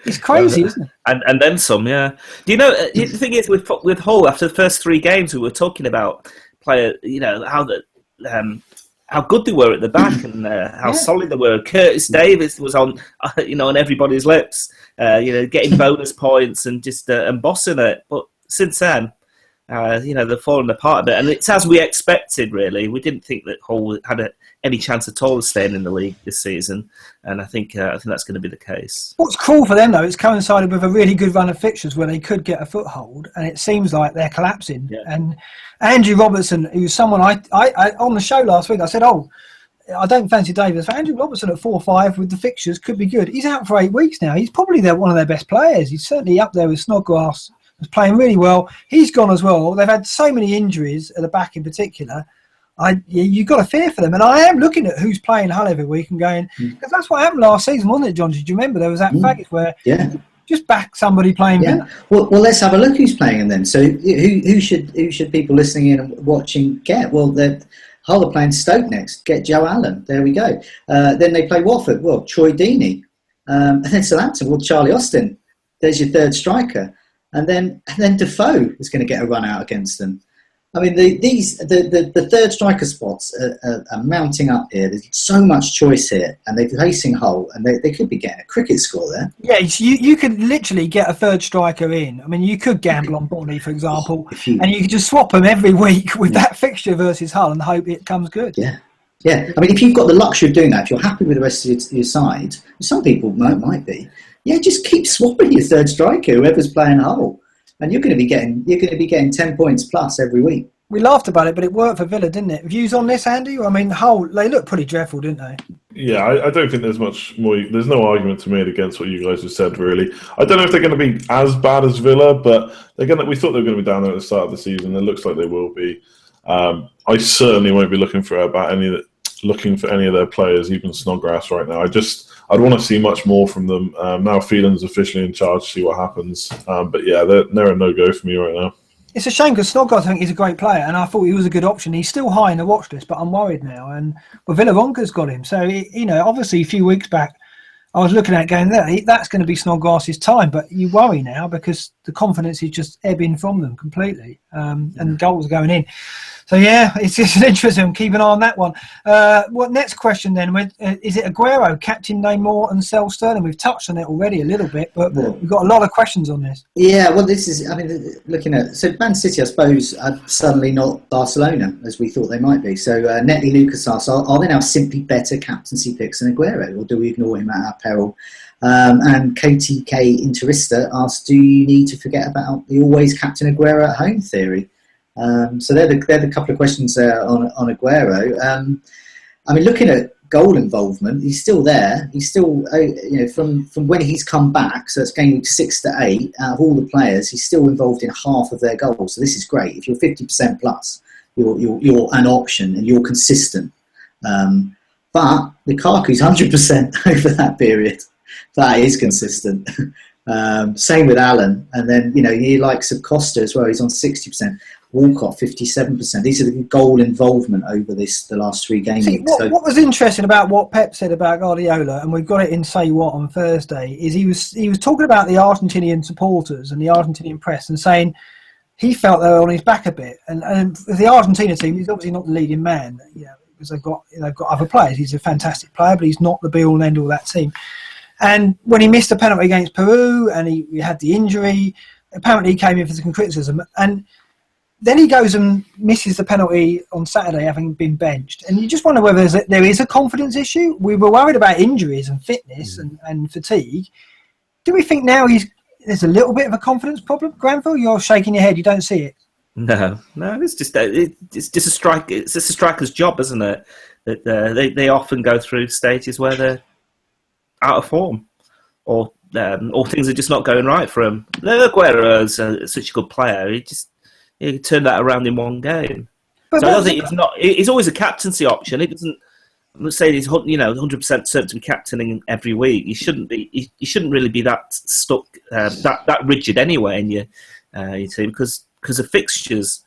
It's crazy, isn't it? And then some, yeah. Do you know, the thing is, with Hull, after the first 3 games, we were talking about how good they were at the back and how solid they were. Curtis Davis was on everybody's lips, getting bonus points and just and bossing it. But since then, they've fallen apart a bit, and it's as we expected. Really, we didn't think that Hull had any chance at all of staying in the league this season, and I think that's going to be the case. What's cool for them though, it's coincided with a really good run of fixtures where they could get a foothold, and it seems like they're collapsing. Yeah. And Andrew Robertson, who's someone I on the show last week, I said, I don't fancy Davis. But Andrew Robertson at 4-5 with the fixtures could be good. He's out for 8 weeks now. He's probably one of their best players. He's certainly up there with Snodgrass. He's playing really well. He's gone as well. They've had so many injuries at the back in particular. You've got to fear for them. And I am looking at who's playing Hull every week and going, because that's what happened last season, wasn't it, John? Did you remember? There was that phase where just back somebody playing. Yeah. Well, let's have a look who's playing them then. So who should people listening in and watching get? Well, Hull are playing Stoke next. Get Joe Allen. There we go. Then they play Watford. Well, Troy Deeney. And then Southampton. Well, Charlie Austin. There's your third striker. And then Defoe is going to get a run out against them. I mean, the third striker spots are mounting up here. There's so much choice here, and they're facing Hull, and they could be getting a cricket score there. Yeah, you could literally get a third striker in. I mean, you could gamble on Bonnie, for example, and you could just swap them every week with that fixture versus Hull and hope it comes good. Yeah. I mean, if you've got the luxury of doing that, if you're happy with the rest of your side, some people might be. Yeah, just keep swapping your third striker, whoever's playing Hull. And you're going to be getting 10 points plus every week. We laughed about it, but it worked for Villa, didn't it? Views on this, Andy? I mean, Hull, they look pretty dreadful, didn't they? Yeah, I don't think there's much more. There's no argument to be made against what you guys have said, really. I don't know if they're going to be as bad as Villa, but we thought they were going to be down there at the start of the season. It looks like they will be. I certainly won't be looking for any of their players, even Snodgrass right now. I'd want to see much more from them. Now Phelan's officially in charge, see what happens. But yeah, they're a no-go for me right now. It's a shame because Snodgrass, I think, he's a great player, and I thought he was a good option. He's still high in the watch list, but I'm worried now. And Villaronka's got him. So, obviously a few weeks back, I was looking at it going, that's going to be Snodgrass's time. But you worry now because the confidence is just ebbing from them completely, and goals are going in. So, yeah, it's just interesting. Keep an eye on that one. Next question then? Is it Aguero, captain Neymar and sell Sterling? We've touched on it already a little bit, but we've got a lot of questions on this. Yeah, well, looking at... So, Man City, I suppose, are suddenly not Barcelona, as we thought they might be. So, Netley Lucas asks, are they now simply better captaincy picks than Aguero, or do we ignore him at our peril? And KTK Interista asks, do you need to forget about the always captain Aguero at home theory? So they're the couple of questions there on Aguero. I mean, looking at goal involvement, he's still there. He's still, from when he's come back, so it's game week 6 to 8, out of all the players, he's still involved in half of their goals. So this is great. If you're 50% plus, you're an option and you're consistent. But Lukaku's 100% over that period. That is consistent. Same with Allen. And then, he likes of Costa as well. He's on 60%. Walcott 57%. These are the goal involvement over the last 3 games. What was interesting about what Pep said about Guardiola, and we've got it in Say What on Thursday, is he was talking about the Argentinian supporters and the Argentinian press and saying he felt they were on his back a bit. And the Argentina team, he's obviously not the leading man, because they've got other players. He's a fantastic player, but he's not the be all and end all of that team. And when he missed a penalty against Peru and he had the injury, apparently he came in for some criticism. And then he goes and misses the penalty on Saturday, having been benched. And you just wonder whether there is a confidence issue. We were worried about injuries and fitness and fatigue. Do we think now there's a little bit of a confidence problem? Granville, you're shaking your head. You don't see it. No, it's just a strike. It's just a striker's job, isn't it? That they often go through stages where they're out of form, or things are just not going right for him. Aguero is such a good player. He turned that around in one game. But so I don't think he's always a captaincy option. It doesn't I'm not saying he's 100% certain to be captaining every week. He shouldn't be. He shouldn't really be that stuck, that rigid anyway in your team because of fixtures.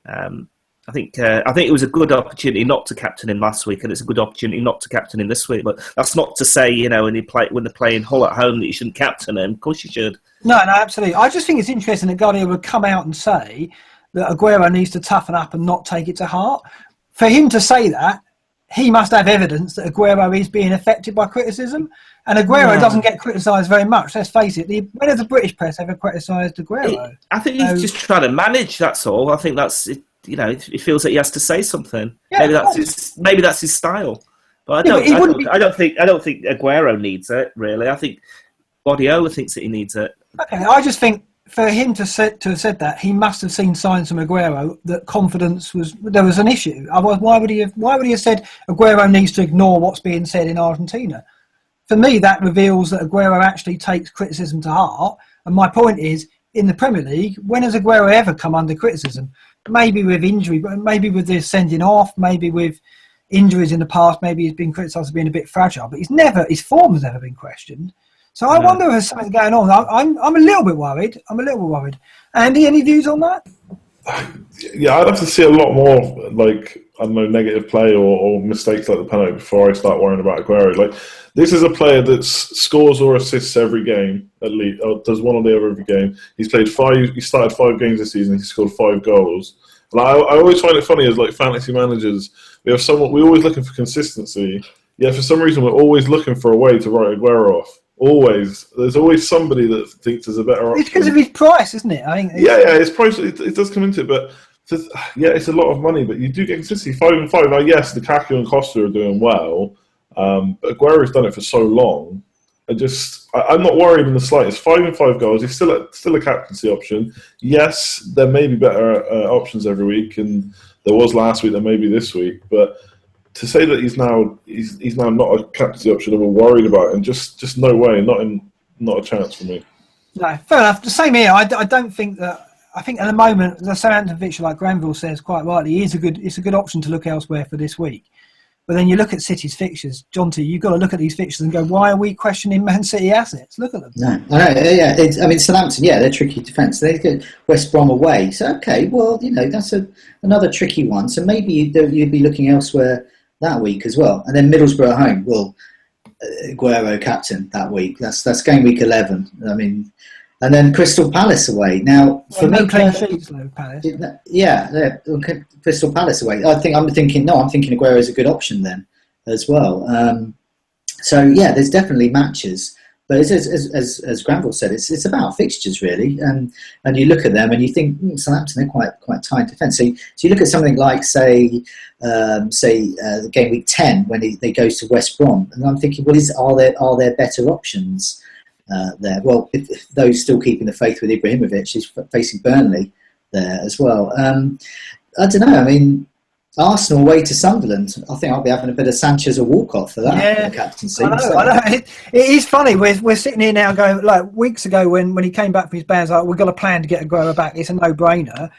I think it was a good opportunity not to captain him last week, and it's a good opportunity not to captain him this week. But that's not to say, when they're playing Hull at home, that you shouldn't captain him. Of course you should. No, absolutely. I just think it's interesting that Guardiola would come out and say that Aguero needs to toughen up and not take it to heart. For him to say that, he must have evidence that Aguero is being affected by criticism. And Aguero doesn't get criticised very much. Let's face it. When has the British press ever criticised Aguero? I think he's just trying to manage, that's all. I think that's it. He feels that he has to say something. Yeah, maybe that's his style. But I don't think Aguero needs it, really. I think Guardiola thinks that he needs it. Okay, I just think for him to have said that, he must have seen signs from Aguero that confidence was an issue. Otherwise, why would he have said Aguero needs to ignore what's being said in Argentina? For me, that reveals that Aguero actually takes criticism to heart. And my point is, in the Premier League, when has Aguero ever come under criticism? Maybe with injury, but maybe with this sending off, maybe with injuries in the past, maybe he's been criticised for being a bit fragile, but his form has never been questioned. So I wonder if there's something going on. I'm a little bit worried. Andy, any views on that? Yeah, I'd have to see a lot more, negative play or mistakes like the penalty before I start worrying about Aguero. This is a player that scores or assists every game, at least, or does one or the other every game. He started 5 games this season, he scored 5 goals. And I always find it funny as fantasy managers, we're always looking for consistency. Yeah, for some reason we're always looking for a way to write Aguero off. Always. There's always somebody that thinks there's a better option. It's because of his price, isn't it? I think. His price, it does come into it, but it's a lot of money, but you do get consistency. 5 and 5. Now, yes, Lukaku and Costa are doing well, but Aguero's done it for so long. I'm not worried in the slightest. 5 and 5 goals. He's still a captaincy option. Yes, there may be better options every week, and there was last week. There may be this week, but to say that he's now not a captaincy option and we're worried about him, just no way, not a chance for me. No, fair enough. The same here. I don't think that. I think at the moment the Southampton fixture, like Granville says quite rightly, it's a good option to look elsewhere for this week. But then you look at City's fixtures, Jonty. You've got to look at these fixtures and go, why are we questioning Man City assets? Look at them. No, I know. Yeah, Southampton. Yeah, they're tricky defence. They get West Brom away. So okay, well, that's another tricky one. So maybe you'd be looking elsewhere that week as well. And then Middlesbrough at home. Well, Aguero captain that week. That's game week 11. And then Crystal Palace away. Now, for me, clean sheets though, Palace. Crystal Palace away. I'm thinking Aguero is a good option then as well. There's definitely matches. But as Granville said, it's about fixtures really, and you look at them and you think Southampton, they're quite tight defence. So you look at something like say the game week 10 when they goes to West Brom, and I'm thinking, are there better options there? Well, if those still keeping the faith with Ibrahimovic, he's facing Burnley there as well. I don't know. Arsenal away to Sunderland. I think I'll be having a bit of Sanchez or Walcott for that. Yeah, the captaincy. I know. It is funny. We're sitting here now going, like weeks ago when he came back from his ban, like, we've got a plan to get Aguero back. It's a no-brainer.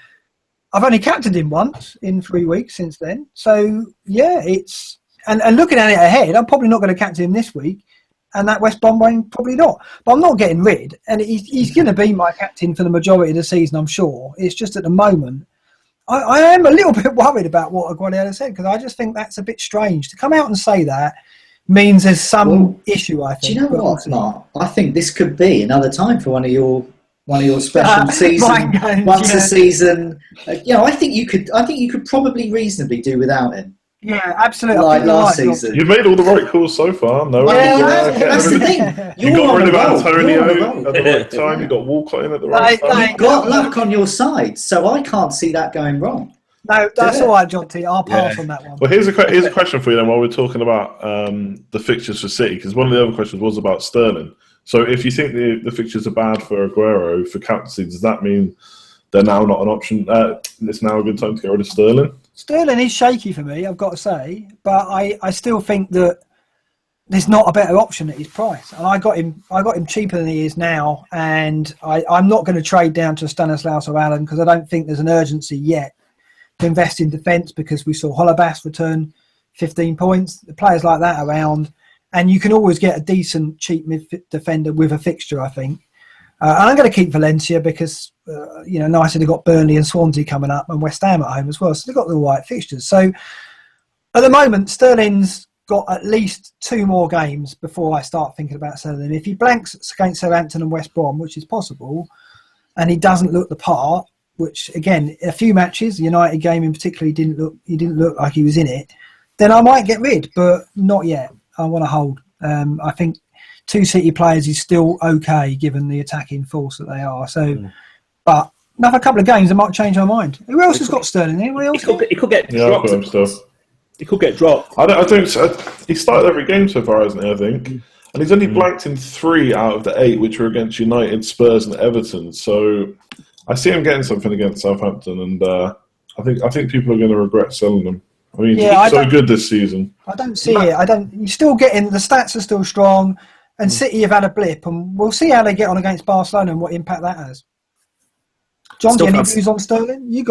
I've only captained him once in 3 weeks since then. So, yeah, it's... And looking at it ahead, I'm probably not going to captain him this week. And that West Brom one, probably not. But I'm not getting rid. And he's going to be my captain for the majority of the season, I'm sure. It's just at the moment... I am a little bit worried about what Aguero said, because I just think that's a bit strange. To come out and say that means there's some issue, I think. Do you know what, Mark? I think this could be another time for one of your special season once a season. I think you could probably reasonably do without him. Yeah, absolutely. Like last season. You've made all the right calls so far. No, that's the thing. You got rid of Antonio at the right time. You got Walcott in at the right time. You've got luck on your side, so I can't see that going wrong. No, that's all right, John T. I'll pass on that one. Well, here's a question for you then while we're talking about the fixtures for City, because one of the other questions was about Sterling. So if you think the fixtures are bad for Aguero, for captaincy, does that mean they're now not an option? It's now a good time to get rid of Sterling? Sterling is shaky for me, I've got to say, but I still think that there's not a better option at his price. And I got him cheaper than he is now, and I'm not going to trade down to Stanislas or Allen, because I don't think there's an urgency yet to invest in defence, because we saw Holebas return 15 points. The players like that around, and you can always get a decent, cheap defender with a fixture, I think. And I'm going to keep Valencia because, nicely they've got Burnley and Swansea coming up and West Ham at home as well. So they've got the right fixtures. So at the moment, Sterling's got at least 2 more games before I start thinking about selling him. If he blanks against Southampton and West Brom, which is possible, and he doesn't look the part, which again, a few matches, the United game in particular, he didn't look like he was in it, then I might get rid, but not yet. I want to hold. I think 2 City players is still okay given the attacking force that they are. So, but another couple of games, I might change my mind. Who else has got Sterling? Anyone else? He could get dropped. He could get dropped. I think so. He started every game so far, hasn't he? I think, and he's only blanked in 3 out of the 8, which were against United, Spurs, and Everton. So I see him getting something against Southampton, and I think people are going to regret selling him. I mean, he's so good this season. I don't see it. You're still getting the stats are still strong, and City have had a blip, and we'll see how they get on against Barcelona and what impact that has. John, any views on Sterling? You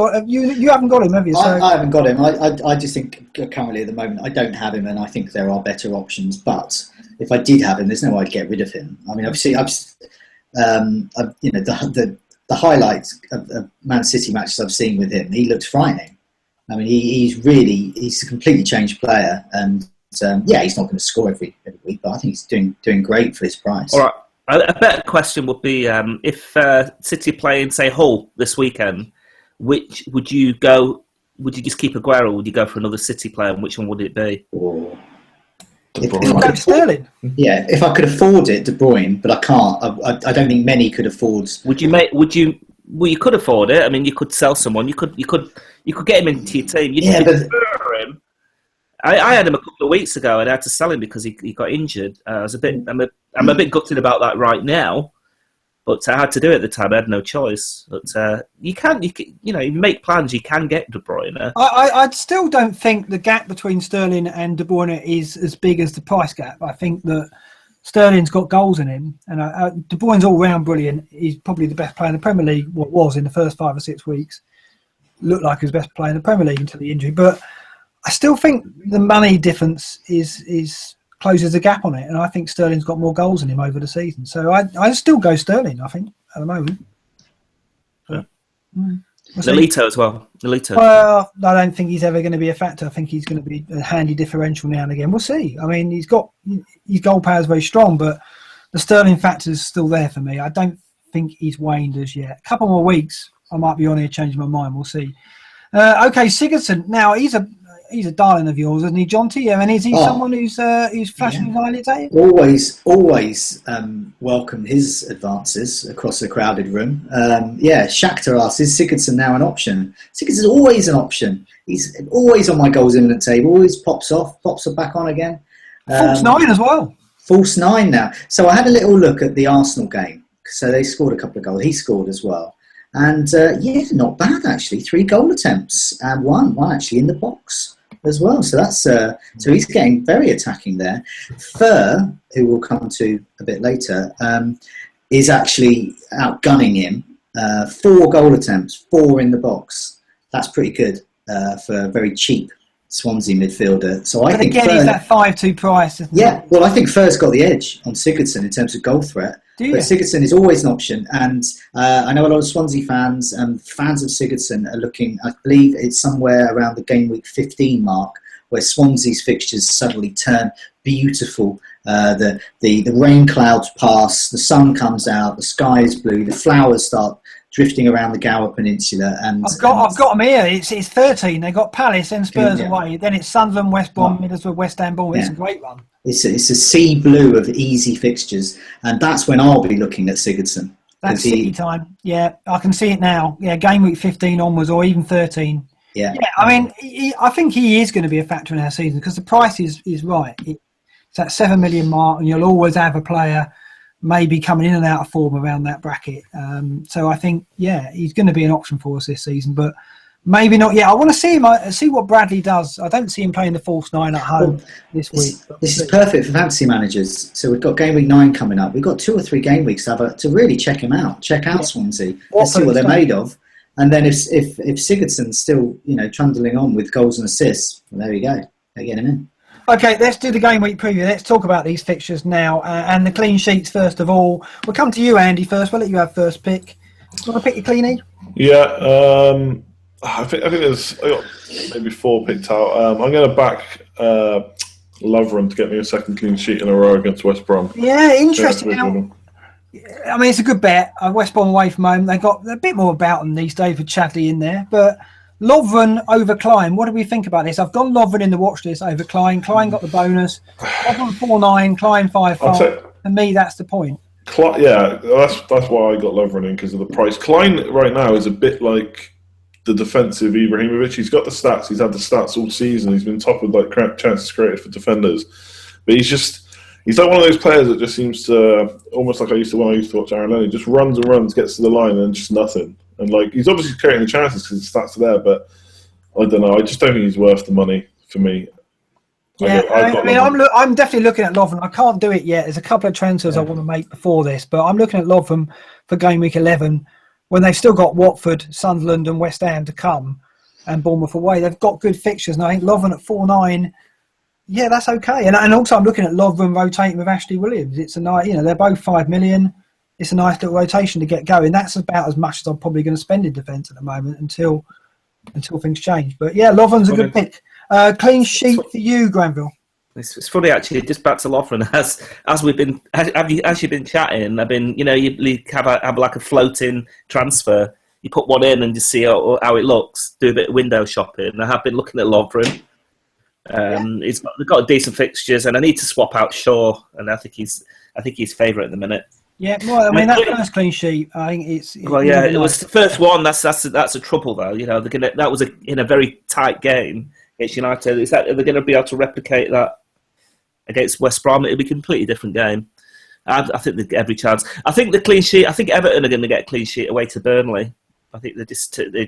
haven't got him, have you? So. I haven't got him. I just think currently at the moment I don't have him, and I think there are better options. But if I did have him, there's no way I'd get rid of him. I mean, the highlights of Man City matches I've seen with him, he looks frightening. I mean, he's a completely changed player, and he's not going to score every week, but I think he's doing great for his price. All right. A better question would be if City playing, say, Hull this weekend, which would you go? Would you just keep Aguero, or would you go for another City player, and which one would it be? If Sterling. Yeah, if I could afford it, De Bruyne, but I can't. I don't think many could afford. Well, you could afford it. I mean, you could sell someone. You could get him into your team. You'd prefer him. I had him a couple of weeks ago, and I had to sell him because he got injured. I'm a bit gutted about that right now, but I had to do it at the time. I had no choice. But you make plans. You can get De Bruyne. I still don't think the gap between Sterling and De Bruyne is as big as the price gap. I think that Sterling's got goals in him, and De Bruyne's all round brilliant. He's probably the best player in the Premier League. What was in the first 5 or 6 weeks, looked like he was the best player in the Premier League until the injury, but. I still think the money difference is closes the gap on it, and I think Sterling's got more goals in him over the season. So I still go Sterling, I think, at the moment. Yeah. Nolito as well. Well, I don't think he's ever going to be a factor. I think he's going to be a handy differential now and again. We'll see. I mean, his goal power is very strong, but the Sterling factor is still there for me. I don't think he's waned as yet. A couple more weeks, I might be on here changing my mind. We'll see. Okay, Sigurdsson. Now he's a darling of yours, isn't he, John T? Yeah, and is he someone who's flashing his eyelids at you? Always welcome his advances across the crowded room. Shakhtar asks, is Sigurdsson now an option? Sigurdsson's always an option. He's always on my goals imminent table. Always pops back on again. False 9 as well. False 9 now. So I had a little look at the Arsenal game. So they scored a couple of goals. He scored as well. And not bad actually. 3 goal attempts and one actually in the box as well. So that's so he's getting very attacking there. Fur, who we'll come to a bit later, is actually outgunning him. 4 goal attempts, 4 in the box. That's pretty good for a very cheap Swansea midfielder. So I think again, he's that 5-2 price. Well, I think Fur's got the edge on Sigurdsson in terms of goal threat. But Sigurdsson is always an option, and I know a lot of Swansea fans and fans of Sigurdsson are looking. I believe it's somewhere around the game week 15 mark where Swansea's fixtures suddenly turn beautiful. The rain clouds pass, the sun comes out, the sky is blue, the flowers start drifting around the Gower Peninsula. And I've got them here. It's 13. They got Palace and Spurs away. Then it's Sunderland, West Brom, Middlesbrough, West Ham, Bournemouth. It's a great run. It's a sea blue of easy fixtures, and that's when I'll be looking at Sigurdsson. That's City time. Yeah, I can see it now. Yeah, game week 15 onwards, or even 13. Yeah. I mean, I think he is going to be a factor in our season because the price is right. It's that 7 million mark, and you'll always have a player maybe coming in and out of form around that bracket. So I think, he's going to be an option for us this season, but maybe not yet. I want to see him. See what Bradley does. I don't see him playing the false 9 at home this week. This is perfect for fantasy managers. So we've got game week 9 coming up. We've got 2 or 3 game weeks to really check him out. Check out Swansea and see what they're made of. And then if Sigurdsson's still trundling on with goals and assists, well, there you go. get him in. Okay, let's do the game week preview. Let's talk about these fixtures now and the clean sheets first of all. We'll come to you, Andy, first. We'll let you have first pick. Do you want to pick your cleanie? Yeah, I think I got maybe 4 picked out. I'm going to back Lovren to get me a second clean sheet in a row against West Brom. Yeah, interesting. I mean, it's a good bet. West Brom away from home. They've got a bit more about them these days with Chadley in there, but Lovren over Klein. What do we think about this? I've gone Lovren in the watch list over Klein. Klein got the bonus. Lovren 4.9, Klein 5.5. For me, that's the point. Yeah, that's why I got Lovren in, because of the price. Klein right now is a bit like the defensive Ibrahimovic. He's got the stats. He's had the stats all season. He's been top of like chances created for defenders. But he's like one of those players that just seems to, almost like I used to when I used to watch Aaron Lennon, just runs and runs, gets to the line and just nothing. And like he's obviously creating the chances because his stats are there, but I don't know. I just don't think he's worth the money for me. Yeah, I'm definitely looking at Lovren. I can't do it yet. There's a couple of transfers I want to make before this, but I'm looking at Lovren for game week 11 when they've still got Watford, Sunderland, and West Ham to come, and Bournemouth away. They've got good fixtures, and I think Lovren at 4.9. Yeah, that's okay. And also, I'm looking at Lovren rotating with Ashley Williams. It's a nice, they're both 5 million. It's a nice little rotation to get going. That's about as much as I'm probably going to spend in defence at the moment until things change. But yeah, Lovren's a good pick. Clean sheet for you, Granville. It's funny actually. Just back to Lovren, as you've been chatting, I've been, you have like a floating transfer. You put one in and just see how it looks. Do a bit of window shopping. I have been looking at Lovren. They've got decent fixtures, and I need to swap out Shaw, and I think he's favourite at the minute. Yeah, well, I mean that first clean sheet, I think it's. Well, yeah, it was the first one. That's a trouble though. That was in a very tight game against United. Are they going to be able to replicate that against West Brom? It'll be a completely different game. I think there's every chance. I think the clean sheet. I think Everton are going to get a clean sheet away to Burnley. I think they're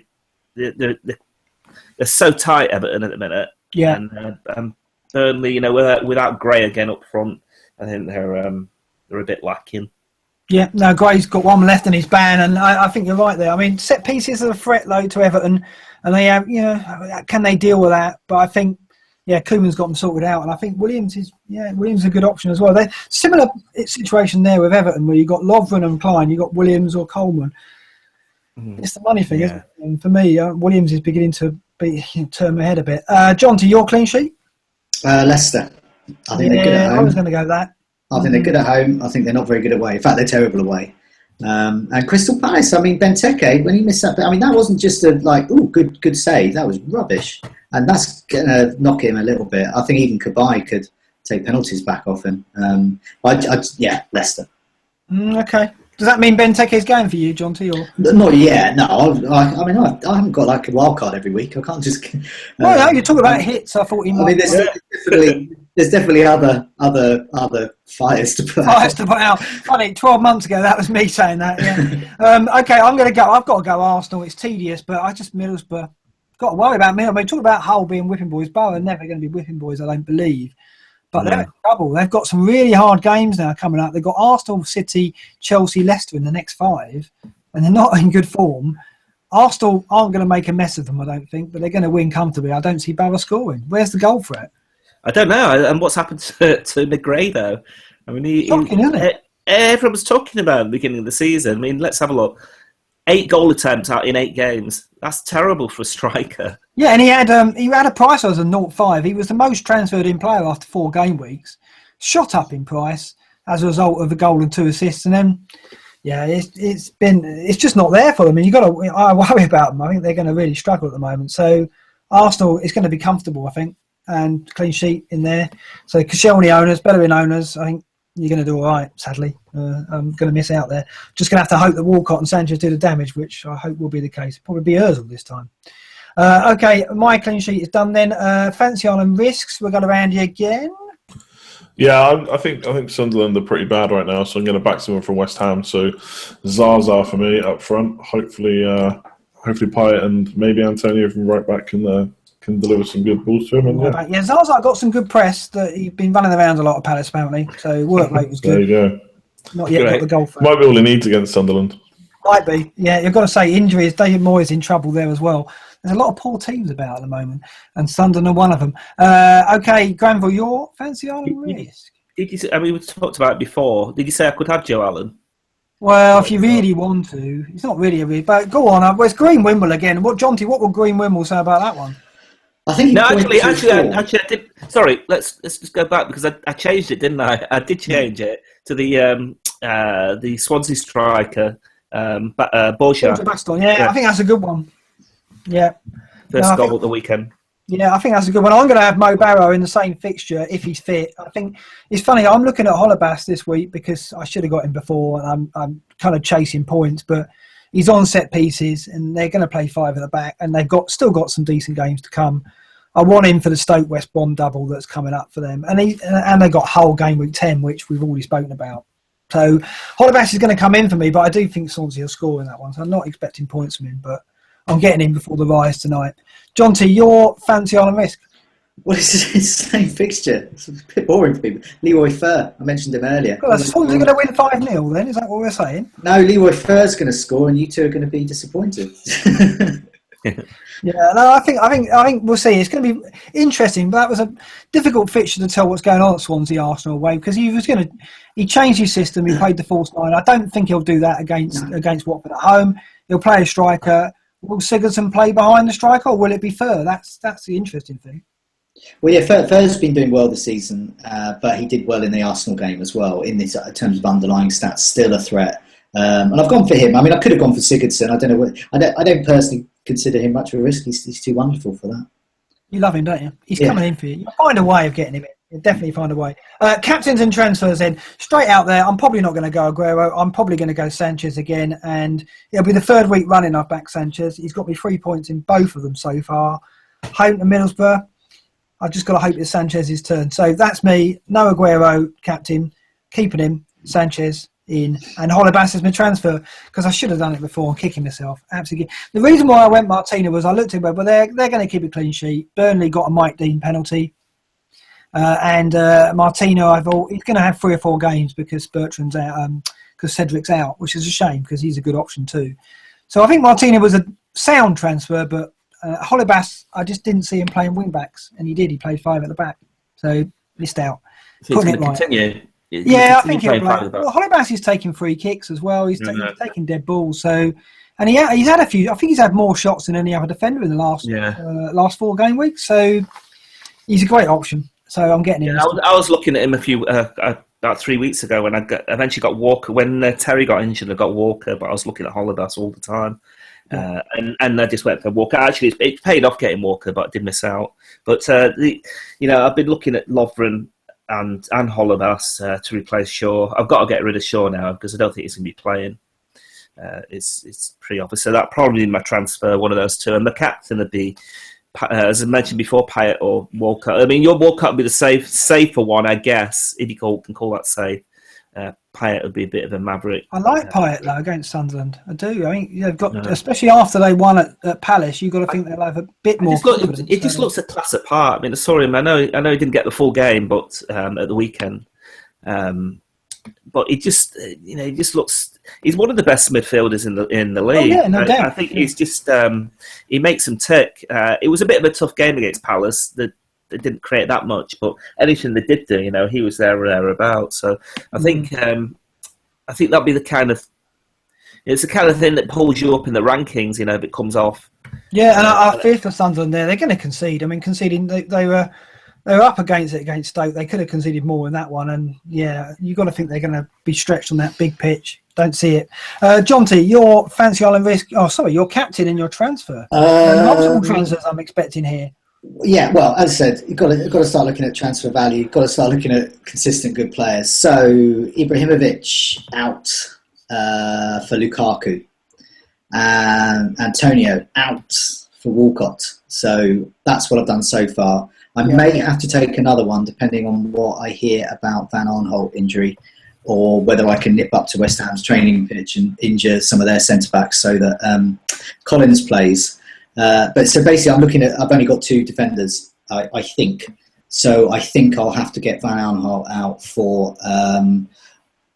so tight, Everton at the minute. Yeah, and Burnley, without Gray again up front, I think they're a bit lacking. Yeah, no, Gray's got one left in his ban, and I think you're right there. I mean, set pieces are a threat though to Everton, and they have, can they deal with that? But I think, Koeman's got them sorted out, and I think Williams is a good option as well. They're similar situation there with Everton, where you got Lovren and Klein, you got Williams or Coleman. Mm-hmm. It's the money thing, isn't it? And for me, Williams is beginning to turn my head a bit. John, to your clean sheet? Leicester. I think they're good at home. I was going to go that. I think they're good at home. I think they're not very good away. In fact, they're terrible away. And Crystal Palace, I mean, Benteke, when he missed that, I mean, that wasn't just good save. That was rubbish. And that's going to knock him a little bit. I think even Cabaye could take penalties back off him. Leicester. Okay. Does that mean Benteke's going for you, John T? Or? Not yet, no. I mean, I haven't got like a wild card every week. I can't just... no, you're talking about hits. I thought you might... I mean, there's definitely other fires to put out. Fires to put out. Funny, 12 months ago, that was me saying that, yeah. Okay, I'm going to go. I've got to go Arsenal. It's tedious, but Middlesbrough. Got to worry about me. I mean, talk about Hull being whipping boys. Borough are never going to be whipping boys, I don't believe. But they're in trouble. They've got some really hard games now coming up. They've got Arsenal, City, Chelsea, Leicester in the next 5, and they're not in good form. Arsenal aren't going to make a mess of them, I don't think, but they're going to win comfortably. I don't see Borough scoring. Where's the goal threat? I don't know. And what's happened to McGray, though? I mean, everyone was talking about at the beginning of the season. I mean, let's have a look. 8 goal attempts out in 8 games. That's terrible for a striker. Yeah, and he had a price as a 0.5. He was the most transferred in player after 4 game weeks. Shot up in price as a result of a goal and 2 assists. And then, it's just not there for them. And I worry about them. I think they're going to really struggle at the moment. So Arsenal is going to be comfortable, I think, and clean sheet in there. So Koscielny owners, Bellerin owners, I think you're going to do all right, sadly. I'm going to miss out there. Just going to have to hope that Walcott and Sanchez do the damage, which I hope will be the case. Probably be Ozil this time. Okay, my clean sheet is done then. Fancy on risks. We'll go to Andy again. Yeah, I think Sunderland are pretty bad right now, so I'm going to back someone from West Ham. So Zaza for me up front. Hopefully Pyatt and maybe Antonio from right back can deliver some good balls to him. And, Zaza got some good press. That he's been running around a lot of Palace apparently, so work rate was good. There you go. Not yet got the goal for Might be all he needs against Sunderland. Might be. Yeah, you've got to say injuries. David Moyes in trouble there as well. there's a lot of poor teams about at the moment, and Sunderland are one of them. Okay, Granville, your fancy Island risk? Did you say, I mean, we talked about it before. Did you say I could have Joe Allen? Well, if you really want to, it's not really a risk, but go on. Well, it's Green Wimble again. What will Green Wimble say about that one? I think actually, I did. Sorry, let's just go back because I changed it, didn't I? I did change it to the Swansea striker, Borja. Yeah, I think that's a good one. Yeah, first goal at the weekend. Yeah, I think that's a good one. I'm going to have Mo Barrow in the same fixture if he's fit. I think it's funny. I'm looking at Holebas this week because I should have got him before, and I'm kind of chasing points, but he's on set pieces, and they're going to play 5 at the back, and they've still got some decent games to come. I want him for the Stoke West Brom double that's coming up for them, and they got Hull game week 10, which we've already spoken about. So Holebas is going to come in for me, but I do think Swansea will score in that one. So I'm not expecting points from him, but I'm getting him before the rise tonight. John T, your fancy Island risk? Well, it's the same fixture. It's a bit boring for people. Leroy Fer, I mentioned him earlier. Well, Swansea going to win 5-0 then? Is that what we're saying? No, Leroy Fer's going to score, and you two are going to be disappointed. Yeah, no, I think we'll see. It's going to be interesting, but that was a difficult fixture to tell what's going on at Swansea Arsenal away because he changed his system. He played the false 9. I don't think he'll do that against Watford at home. He'll play a striker. Will Sigurdsson play behind the striker, or will it be Fer? That's the interesting thing. Well, yeah, Fer's been doing well this season, but he did well in the Arsenal game as well. In terms of underlying stats, still a threat. And I've gone for him. I mean, I could have gone for Sigurdsson. I don't know. I don't personally consider him much of a risk. He's too wonderful for that. You love him, don't you? He's coming in for you. You'll find a way of getting him in. You'll definitely find a way. Captains and transfers then. Straight out there, I'm probably not going to go Aguero. I'm probably going to go Sanchez again. And it'll be the 3rd week running I've backed Sanchez. He's got me 3 points in both of them so far. Home to Middlesbrough. I've just got to hope it's Sanchez's turn. So that's me. No Aguero, captain. Keeping him. Sanchez in. And Holebas is my transfer because I should have done it before. I'm kicking myself. Absolutely. The reason why I went Martina was I looked at it, but they're going to keep a clean sheet. Burnley got a Mike Dean penalty. And Martino, he's going to have 3 or 4 games because Bertrand's out, because Cedric's out, which is a shame because he's a good option too. So I think Martino was a sound transfer, but Holebas, I just didn't see him playing wing backs, and he did. He played 5 at the back, so missed out. So he's going to continue. Yeah, I think he'll play. Well, Holebas is taking free kicks as well. He's taking dead balls. So, and he's had a few. I think he's had more shots than any other defender in the last 4 game weeks. So he's a great option. So I'm getting him. I was looking at him about 3 weeks ago when I eventually got Walker. When Terry got injured, I got Walker, but I was looking at Holebas all the time. Yeah. And I just went for Walker. Actually, it paid off getting Walker, but I did miss out. But I've been looking at Lovren and Holebas to replace Shaw. I've got to get rid of Shaw now because I don't think he's going to be playing. It's pretty obvious. So that probably my transfer, one of those 2. And the captain would be, as I mentioned before, Payet or Walcott. I mean, your Walcott would be the safer one, I guess, if you can call that safe. Payet would be a bit of a maverick. I like Payet though against Sunderland. I do. I mean, they've got, especially after they won at Palace, you've got to think they'll have a bit more confidence. It just looks a class apart. I mean, sorry, I know he didn't get the full game, but at the weekend, but he just looks. He's one of the best midfielders in the league. Oh, yeah, no doubt. I think he's just he makes them tick. It was a bit of a tough game against Palace. They didn't create that much, but anything they did do, he was there or thereabouts. So I think that'd be the kind of thing that pulls you up in the rankings, if it comes off. Yeah, and I fear for Sunderland there. They're going to concede. I mean, conceding they were up against Stoke. They could have conceded more in that one, and yeah, you've got to think they're going to be stretched on that big pitch. Don't see it. John T, your fancy Island risk. Oh, sorry, your captain in your transfer. Multiple transfers I'm expecting here. Yeah, well, as I said, you've got to start looking at transfer value. You've got to start looking at consistent good players. So Ibrahimovic out for Lukaku, and Antonio out for Walcott. So that's what I've done so far. I may have to take another one depending on what I hear about Van Aanholt injury, or whether I can nip up to West Ham's training pitch and injure some of their centre backs so that Collins plays. But so basically, I'm looking at. I've only got 2 defenders, I think. So I think I'll have to get Van Aanholt out for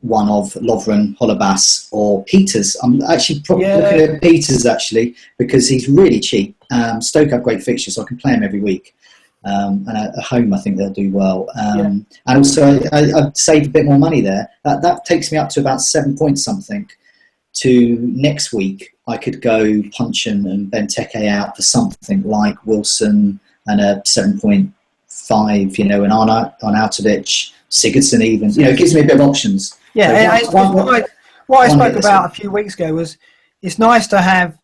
one of Lovren, Holebas, or Peters. I'm actually probably looking at Peters actually because he's really cheap Stoke have great fixtures, so I can play them every week. And at home, I think they'll do well. And also, I've saved a bit more money there. That takes me up to about 7 points something. To next week, I could go Puncheon and Benteke out for something like Wilson and a 7.5, and Arnautovic, Sigurdsson even. It gives me a bit of options. Yeah, what I spoke about a few weeks ago was it's nice to have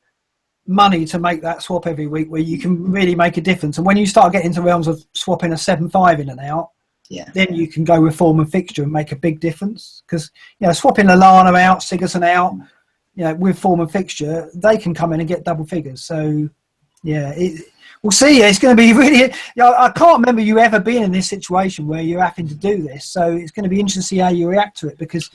money to make that swap every week where you can really make a difference. And when you start getting into realms of swapping a 7.5 in and out, then you can go with form and fixture and make a big difference. Because swapping Lallana out, Sigurdsson out, with form and fixture, they can come in and get double figures. So we'll see. It's going to be really. I can't remember you ever being in this situation where you're having to do this. So it's going to be interesting to see how you react to it, because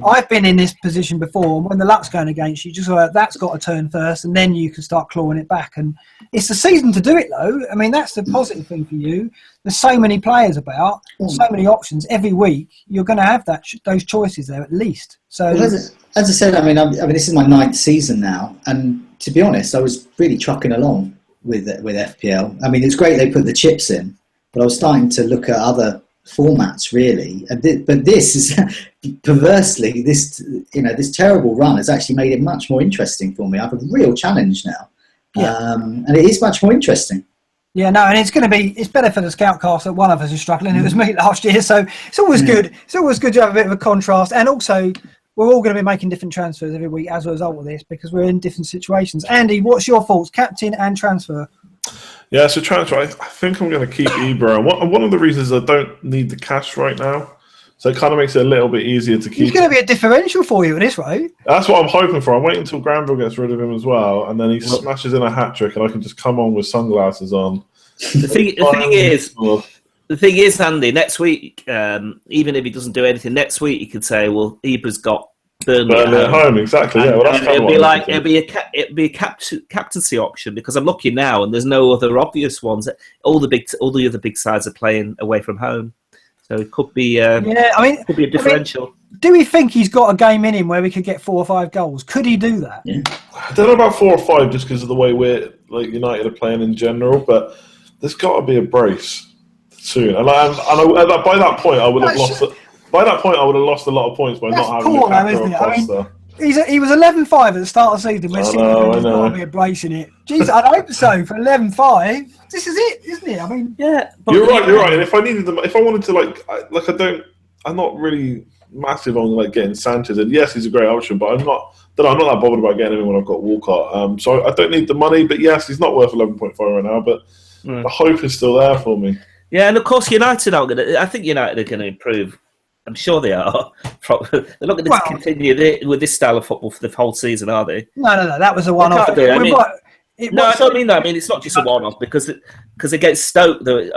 I've been in this position before. And when the luck's going against you, just that's got to turn first, and then you can start clawing it back. And it's the season to do it, though. I mean, that's the positive thing for you. There's so many players about, so many options. Every week, you're going to have those choices there at least. So, as I said, I mean, this is my 9th season now, and to be honest, I was really trucking along with FPL. I mean, it's great they put the chips in, but I was starting to look at other formats really. But this is perversely this terrible run has actually made it much more interesting for me. I have a real challenge now, and it is much more interesting. Yeah, no, and it's better for the Scoutcast that one of us is struggling. It was me last year, so it's always good. It's always good to have a bit of a contrast, and also we're all going to be making different transfers every week as a result of this, because we're in different situations. Andy, what's your thoughts, captain and transfer? Yeah, so transfer, I think I'm going to keep Ibra. And one of the reasons I don't need the cash right now, so it kind of makes it a little bit easier to keep. He's going to be a differential for you at this rate. That's what I'm hoping for. I'm waiting until Granville gets rid of him as well, and then he smashes in a hat-trick, and I can just come on with sunglasses on. The thing is, Andy, next week, even if he doesn't do anything, next week he could say, well, Ibra's got Burnley at home. Exactly. Yeah, well, that's it'd be a captaincy option, because I'm looking now and there's no other obvious ones. All the other big sides are playing away from home, so it could be. Could be a differential. Do we think he's got a game in him where we could get 4 or 5 goals? Could he do that? Yeah. I don't know about 4 or 5, just because of the way United are playing in general, but there's got to be a brace soon, and by that point I would have lost. By that point, I would have lost a lot of points by not having a Costa. He was 11-5 at the start of the season. There's got to be a brace in it. Jeez, I'd hope so for 11-5. This is it, isn't it? I mean, yeah. You're right. And if I needed them, if I wanted to, I'm not really massive on getting Sanchez. And yes, he's a great option, but I'm not that bothered about getting him when I've got Walcott. So I don't need the money. But yes, he's not worth 11.5 right now. But the hope is still there for me. Yeah, and of course, United are going to. I think United are going to improve. I'm sure they are. They're not going to continue with this style of football for the whole season, are they? No. That was a one-off. I don't mean that. I mean, it's not just a one-off, because against Stoke, they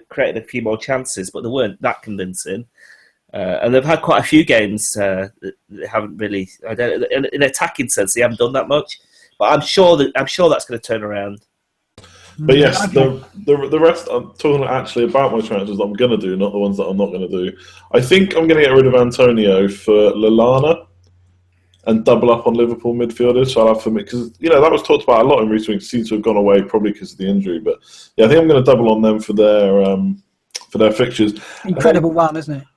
created a few more chances, but they weren't that convincing. And they've had quite a few games that they haven't really. In an attacking sense, they haven't done that much. But I'm sure that's going to turn around. But yes, the rest, I'm talking actually about my transfers that I'm going to do, not the ones that I'm not going to do. I think I'm going to get rid of Antonio for Lallana and double up on Liverpool midfielders. So I'll have because that was talked about a lot in recent weeks. Seems to have gone away probably because of the injury. But yeah, I think I'm going to double on them for their fixtures. Incredible run, isn't it?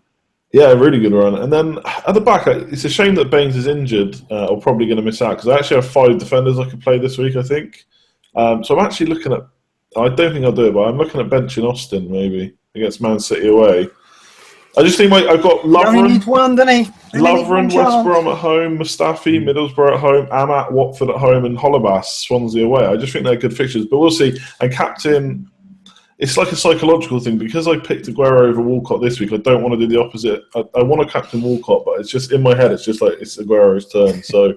Yeah, really good run. And then at the back, it's a shame that Baines is injured or probably going to miss out, because I actually have 5 defenders I could play this week, I think. So I'm actually looking at. I don't think I'll do it, but I'm looking at benching Austin maybe against Man City away. I just think I've got Lovren. He only needs one, doesn't he? Lovren, West Brom at home, Mustafi, Middlesbrough at home, Amat, Watford at home, and Holebas, Swansea away. I just think they're good fixtures, but we'll see. And captain, it's like a psychological thing, because I picked Aguero over Walcott this week. I don't want to do the opposite. I want to captain Walcott, but it's just in my head. It's just like it's Aguero's turn. So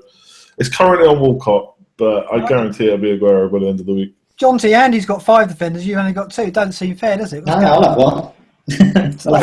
it's currently on Walcott, but I guarantee it'll be Aguero by the end of the week. John T. Andy's got 5 defenders. You've only got 2. Doesn't seem fair, does it? No, I'll have one. You can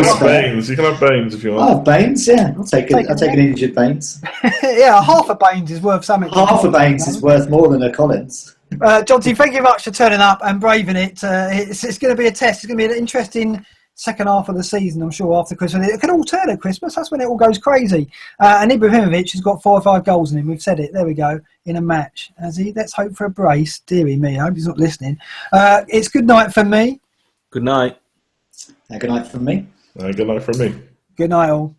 have Baines. You can have Baines if you want. I'll have Baines, yeah. I'll take an injured Baines. Yeah, half a Baines is worth something. Half a Baines is worth more than a Collins. John T., thank you very much for turning up and braving it. It's going to be a test. It's going to be an interesting second half of the season, I'm sure, after Christmas. It can all turn at Christmas. That's when it all goes crazy. And Ibrahimovic has got 4 or 5 goals in him. We've said it. There we go. In a match. Has he? Let's hope for a brace. Deary me. I hope he's not listening. It's good night from me. Good night. Good night from me. Good night from me. Good night, all.